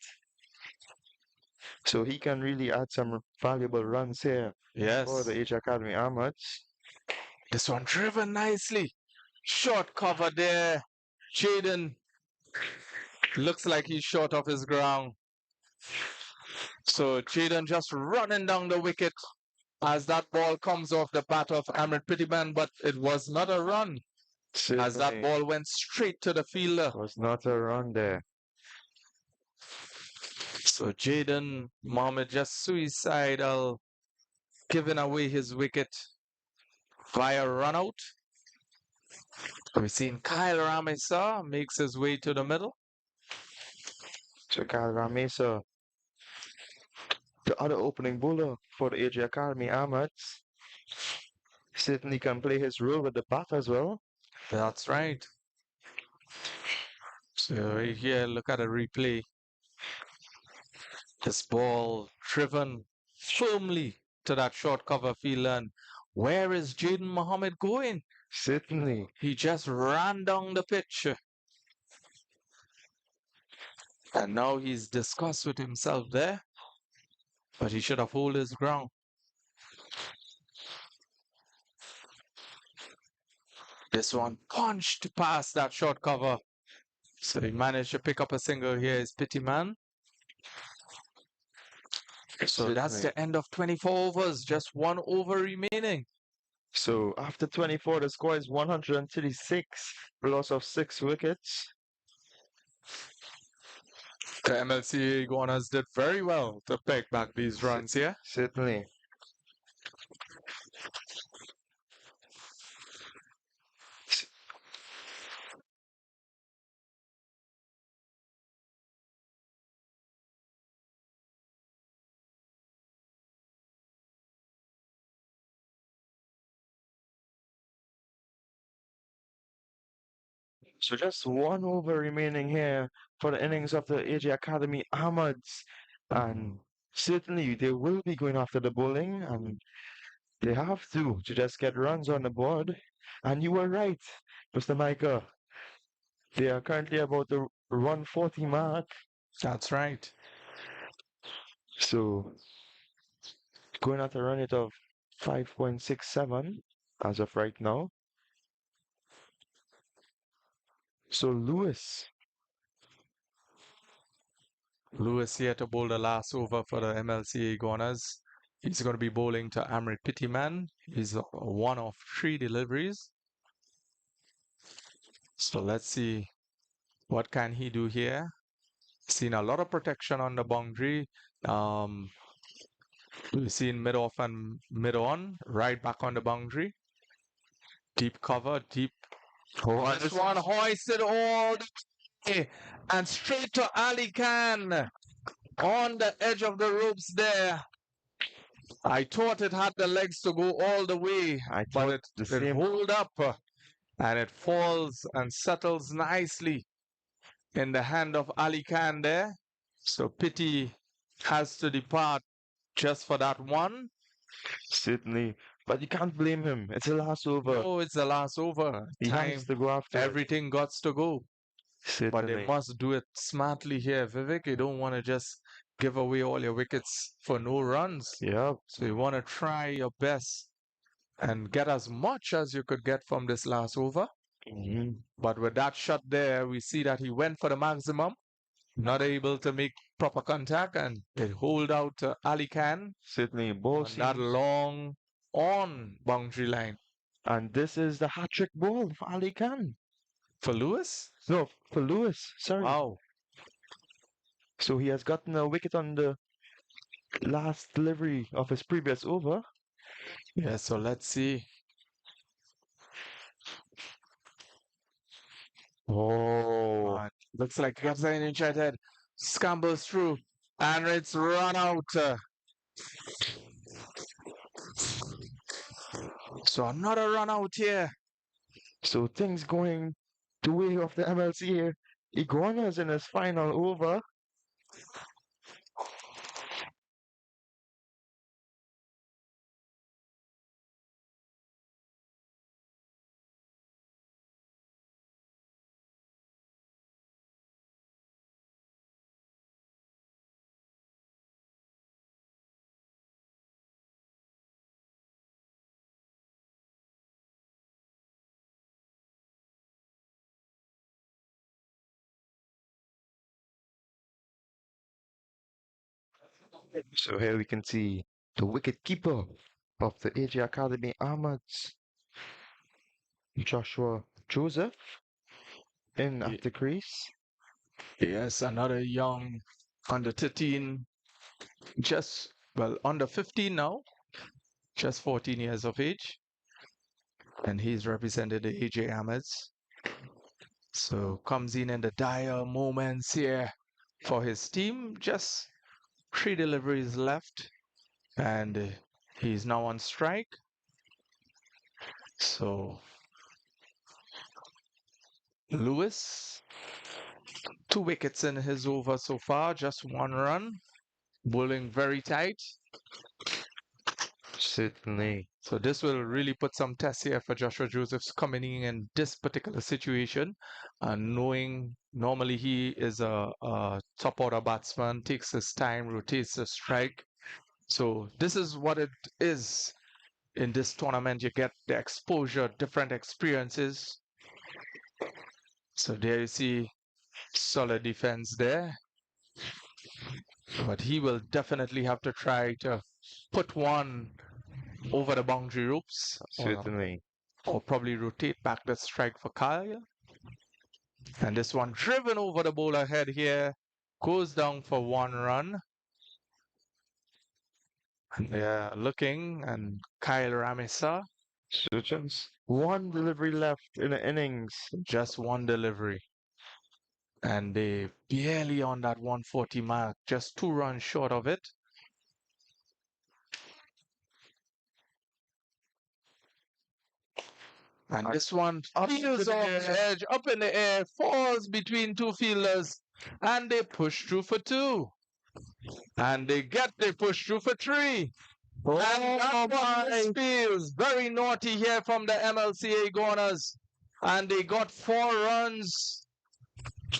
So he can really add some valuable runs here for Yes. the Age Academy Armads. This one driven nicely. Short cover there. Jaden looks like he's short of his ground. So Jaden just running down the wicket as that ball comes off the bat of Amrit Pittiman, but it was not a run as that Certainly ball went straight to the fielder. was not a run there. So Jaden Mohammed just suicidal, giving away his wicket via run out. We've seen Kyle Ramesa makes his way to the middle. So Kyle Ramesa, the other opening bowler for the AJ Academy Armads, certainly can play his role with the bat as well. That's right. So here, look at a replay. This ball driven firmly to that short cover field. And where is Jaden Mohammed going? Certainly. He just ran down the pitch. And now he's discussed with himself there. But he should have held his ground. This one punched past that short cover. So he managed to pick up a single here. Is Pittyman. So that's Certainly. the end of 24 overs. Just 1 over remaining. So after 24, the score is 136, loss of 6 wickets. The MLCA Iguanas did very well to pick back these runs here. Certainly. So just 1 over remaining here for the innings of the AJ Academy Armads. And certainly they will be going after the bowling, and they have to just get runs on the board. And you were right, Mr. Micah. They are currently about the 140 mark. That's right. So going at a run rate of 5.67 as of right now. So Lewis. Lewis here to bowl the last over for the MLCA Iguanas. He's going to be bowling to Amrit Pittyman. He's one of 3 deliveries. So let's see what can he do here. Seen a lot of protection on the boundary. We've seen mid off and mid on, right back on the boundary. Deep cover, deep. Oh, This one hoisted all the way and straight to Ali Khan on the edge of the ropes there. I thought it had the legs to go all the way, I but thought it the same. hold up and it falls and settles nicely in the hand of Ali Khan there. So Pity has to depart just for that one. Certainly. But you can't blame him. It's the last over. No, it's the last over. He has Time, to go after it. everything got to go. But they Certainly. must do it smartly here, Vivek. You don't want to just give away all your wickets for no runs. Yep. So you want to try your best and get as much as you could get from this last over. But with that shot there, we see that he went for the maximum, not able to make proper contact, and it hold out to Ali Khan Certainly. Ball on that seems. long on boundary line. And this is the hat-trick ball for Ali Khan. For Lewis? No, for Lewis. Sorry. Wow. So he has gotten a wicket on the last delivery of his previous over. Yeah, so let's see. Oh. Looks like he gets an inch ahead. Scambles through. And it's run out. So another run out here. So things going the way of the MLCA. Iguanas in his final over. So here we can see the wicket keeper of the AJ Academy Armads, Joshua Joseph, in at the crease. Yes, another young under 13, just, well, under 15 now, just 14 years of age. And he's represented the AJ Ahmeds. So comes in the dire moments here for his team. Just 3 deliveries left. And he's now on strike. So Lewis 2 wickets in his over so far, just 1 run, bowling very tight. Certainly. So this will really put some tests here for Joshua Josephs coming in this particular situation, knowing normally he is a top order batsman, takes his time, rotates the strike. So this is what it is in this tournament. You get the exposure, different experiences. So there you see solid defense there. But he will definitely have to try to put one over the boundary ropes, Certainly. or probably rotate back the strike for Kyle. And this one driven over the bowler head here, goes down for 1 run. And they're looking, and Kyle Ramesa, So just one delivery left in the innings. just 1 delivery. And they barely on that 140 mark, just 2 runs short of it. And this one feels off the edge, up in the air, falls between 2 fielders, and they push through for 2. And they push through for 3. And that one feels very naughty here from the MLCA Iguanas. And they got 4 runs.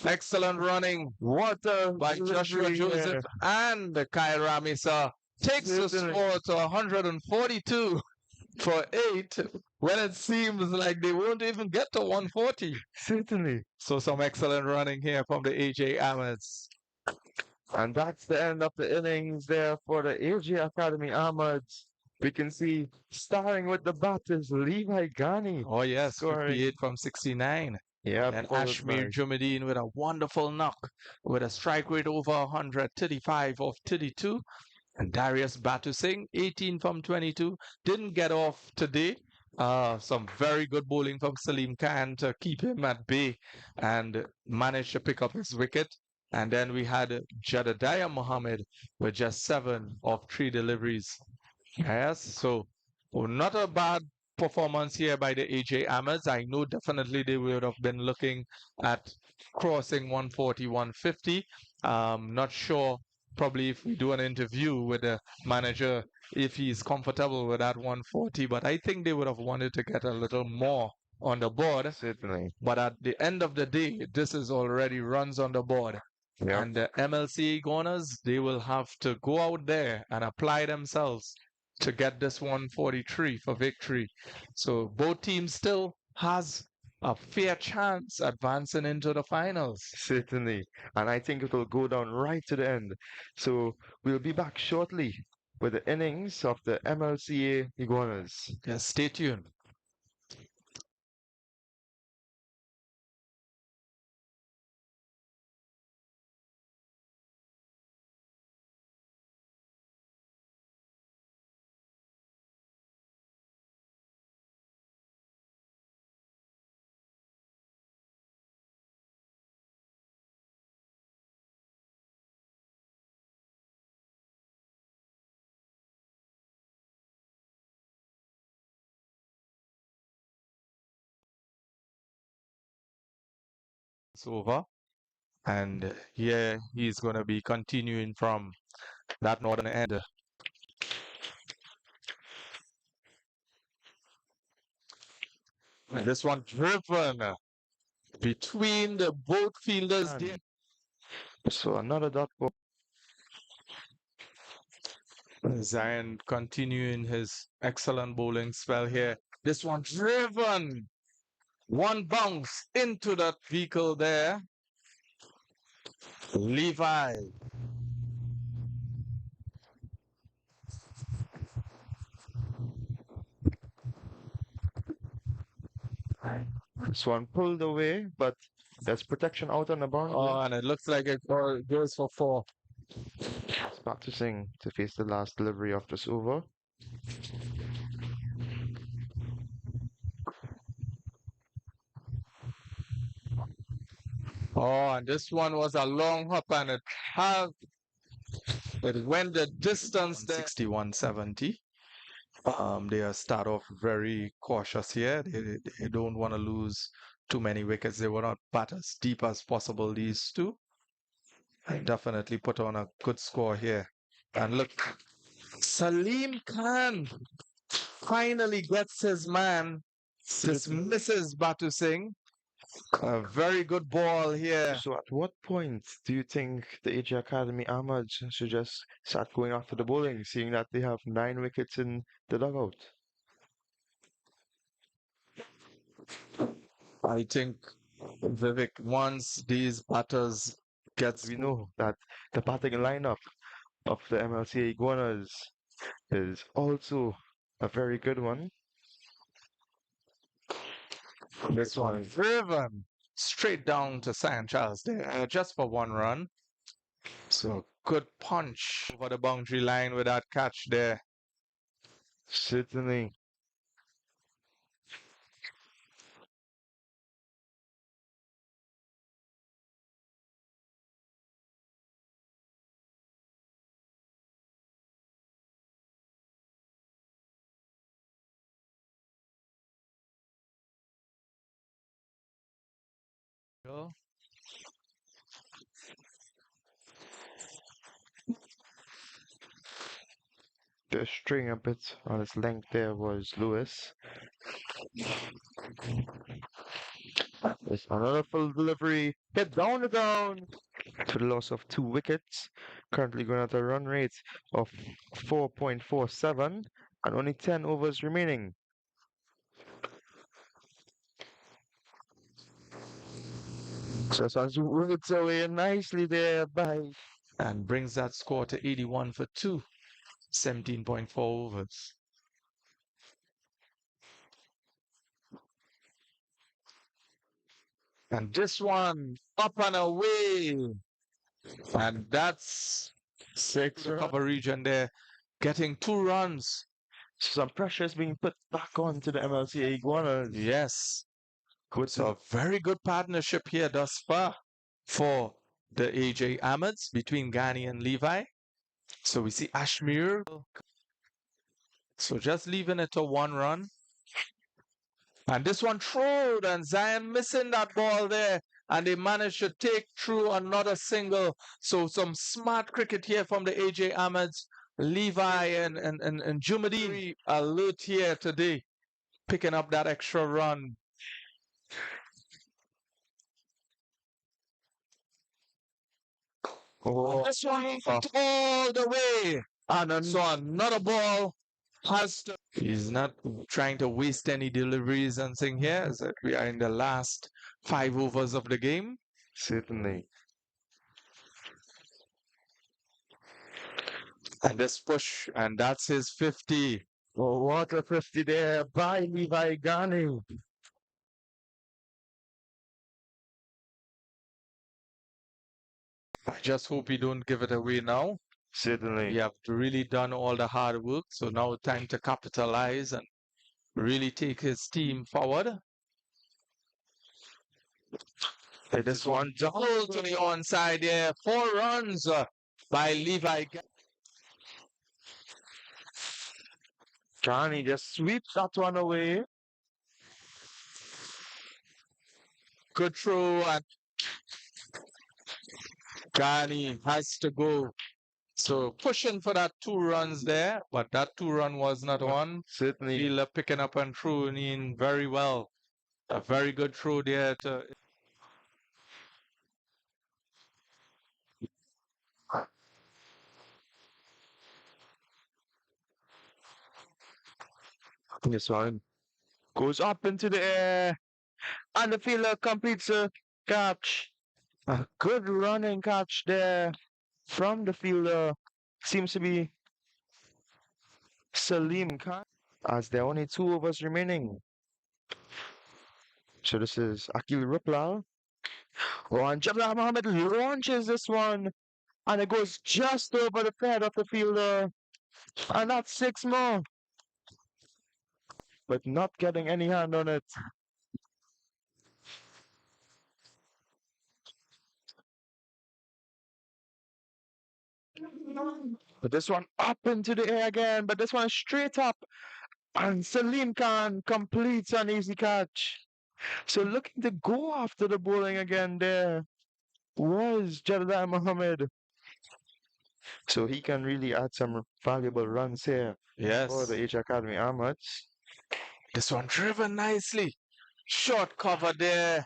Excellent running. What a by Joshua Joseph and Kyle Ramesa. Takes the score to 142 for 8 when it seems like they won't even get to 140. Certainly. So some excellent running here from the AJ Armads. And that's the end of the innings there for the AJ Academy Armads. We can see starting with the batters, Levi Ghani. Oh yes, scoring 58 from 69. Yeah, And Ashmir Jumedin with a wonderful knock with a strike rate over 100, 35 of 32. And Darius Batusing, 18 from 22, didn't get off today. Some very good bowling from Salim Khan to keep him at bay and managed to pick up his wicket. And then we had Jedediah Mohammed with just 7 of 3 deliveries. Yes, so not a bad performance here by the AJ Armads. I know definitely they would have been looking at crossing 140, 150. Not sure, probably if we do an interview with the manager, if he's comfortable with that 140, but I think they would have wanted to get a little more on the board. Certainly. But at the end of the day, this is already runs on the board. Yep. And the MLC Iguanas, they will have to go out there and apply themselves to get this 143 for victory. So both teams still has a fair chance advancing into the finals. Certainly. And I think it will go down right to the end. So we'll be back shortly with the innings of the MLCA Iguanas. Yes, stay tuned. It's over. And here he's going to be continuing from that northern end. And this one driven between the both fielders. So another dot ball. Zion continuing his excellent bowling spell here. This one driven. One bounce into that vehicle there. Levi. This one pulled away, but there's protection out on the boundary. Oh, and it looks like it goes for 4. It's practicing to face the last delivery of this over. Oh, and this one was a long hop, and it went the distance there. 61-70. They start off very cautious here. They don't want to lose too many wickets. They want to bat as deep as possible, these two. definitely put on a good score here. And look, Salim Khan finally gets his man, dismisses Batu Singh. A very good ball here. So at what point do you think the AJ Academy Armads should just start going after the bowling, seeing that they have 9 wickets in the dugout? I think Vivek, once these batters gets We know that the batting lineup of the MLCA Iguanas is also a very good one. this one driven straight down to San Charles there, just for 1 run. So good punch over the boundary line with that catch there. Certainly. The string a bit on his length there was Lewis. There's another full delivery. Hit down the ground to the loss of 2 wickets. Currently going at a run rate of 4.47 and only 10 overs remaining. So Suns works away nicely there by And brings that score to 81 for 2, 17.4 overs. And this one up and away. And that's 6 recover region there, getting 2 runs. some pressure is being put back onto the MLCA Iguanas. Yes. Good So a very good partnership here thus far for the AJ Armads between Ghani and Levi. So we see Ashmir. So just leaving it to 1 run. And this one through, and Zion missing that ball there. And they managed to take through another single. So some smart cricket here from the AJ Ahmeds, Levi and Jumadine alert here today, picking up that extra run. Oh, This one all the way. And so another ball has to. He's not trying to waste any deliveries and thing here, as that we are in the last 5 overs of the game. certainly. And this push, and that's his 50. Oh, what a 50 there by Levi Ghani. I just hope he don't give it away now. Certainly. We have really done all the hard work, so now time to capitalize and really take his team forward. Hey, this one Double to the onside there. 4 runs by Levi. Ghani just sweeps that one away. Good throw, and Ghani has to go. So pushing for that 2 runs there, but that 2 run was not one. Certainly. Fielder picking up and throwing in very well. A very good throw there to. This one goes up into the air, and the fielder completes a catch. A good running catch there from the fielder. Seems to be Salim Khan, as there are only 2 overs remaining. So this is Akil Ruplal. Oh, and Jabbar Mohammed launches this one, and it goes just over the head of the fielder. And that's 6 more. But not getting any hand on it. But this one up into the air again, but this one straight up. And Salim Khan completes an easy catch. So looking to go after the bowling again there. was Jadad Mohammed. So he can really add some valuable runs here for the Yes. H Academy Armads. This one driven nicely. Short cover there.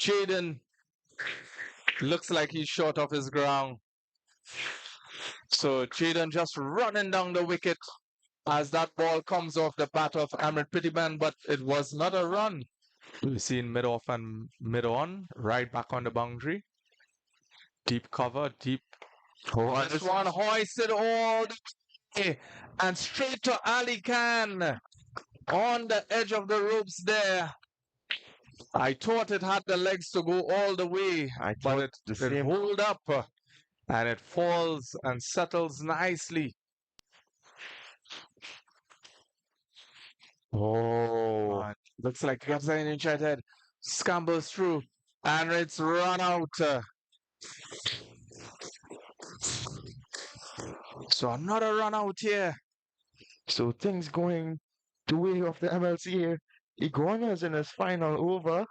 Jaden looks like he's short of his ground. So Jaden just running down the wicket as that ball comes off the bat of Amrit Prithiman, but it was not a run. We've seen mid off and mid on, right back on the boundary. Deep cover, deep. Oh, This one hoisted all the way and straight to Ali Khan on the edge of the ropes there. I thought it had the legs to go all the way, I but thought the it same. hold up and it falls and settles nicely. Oh, Looks like Gabza United scambles through and it's run out. So another run out here. so things going the way of the MLC here. Iguanas in his final over.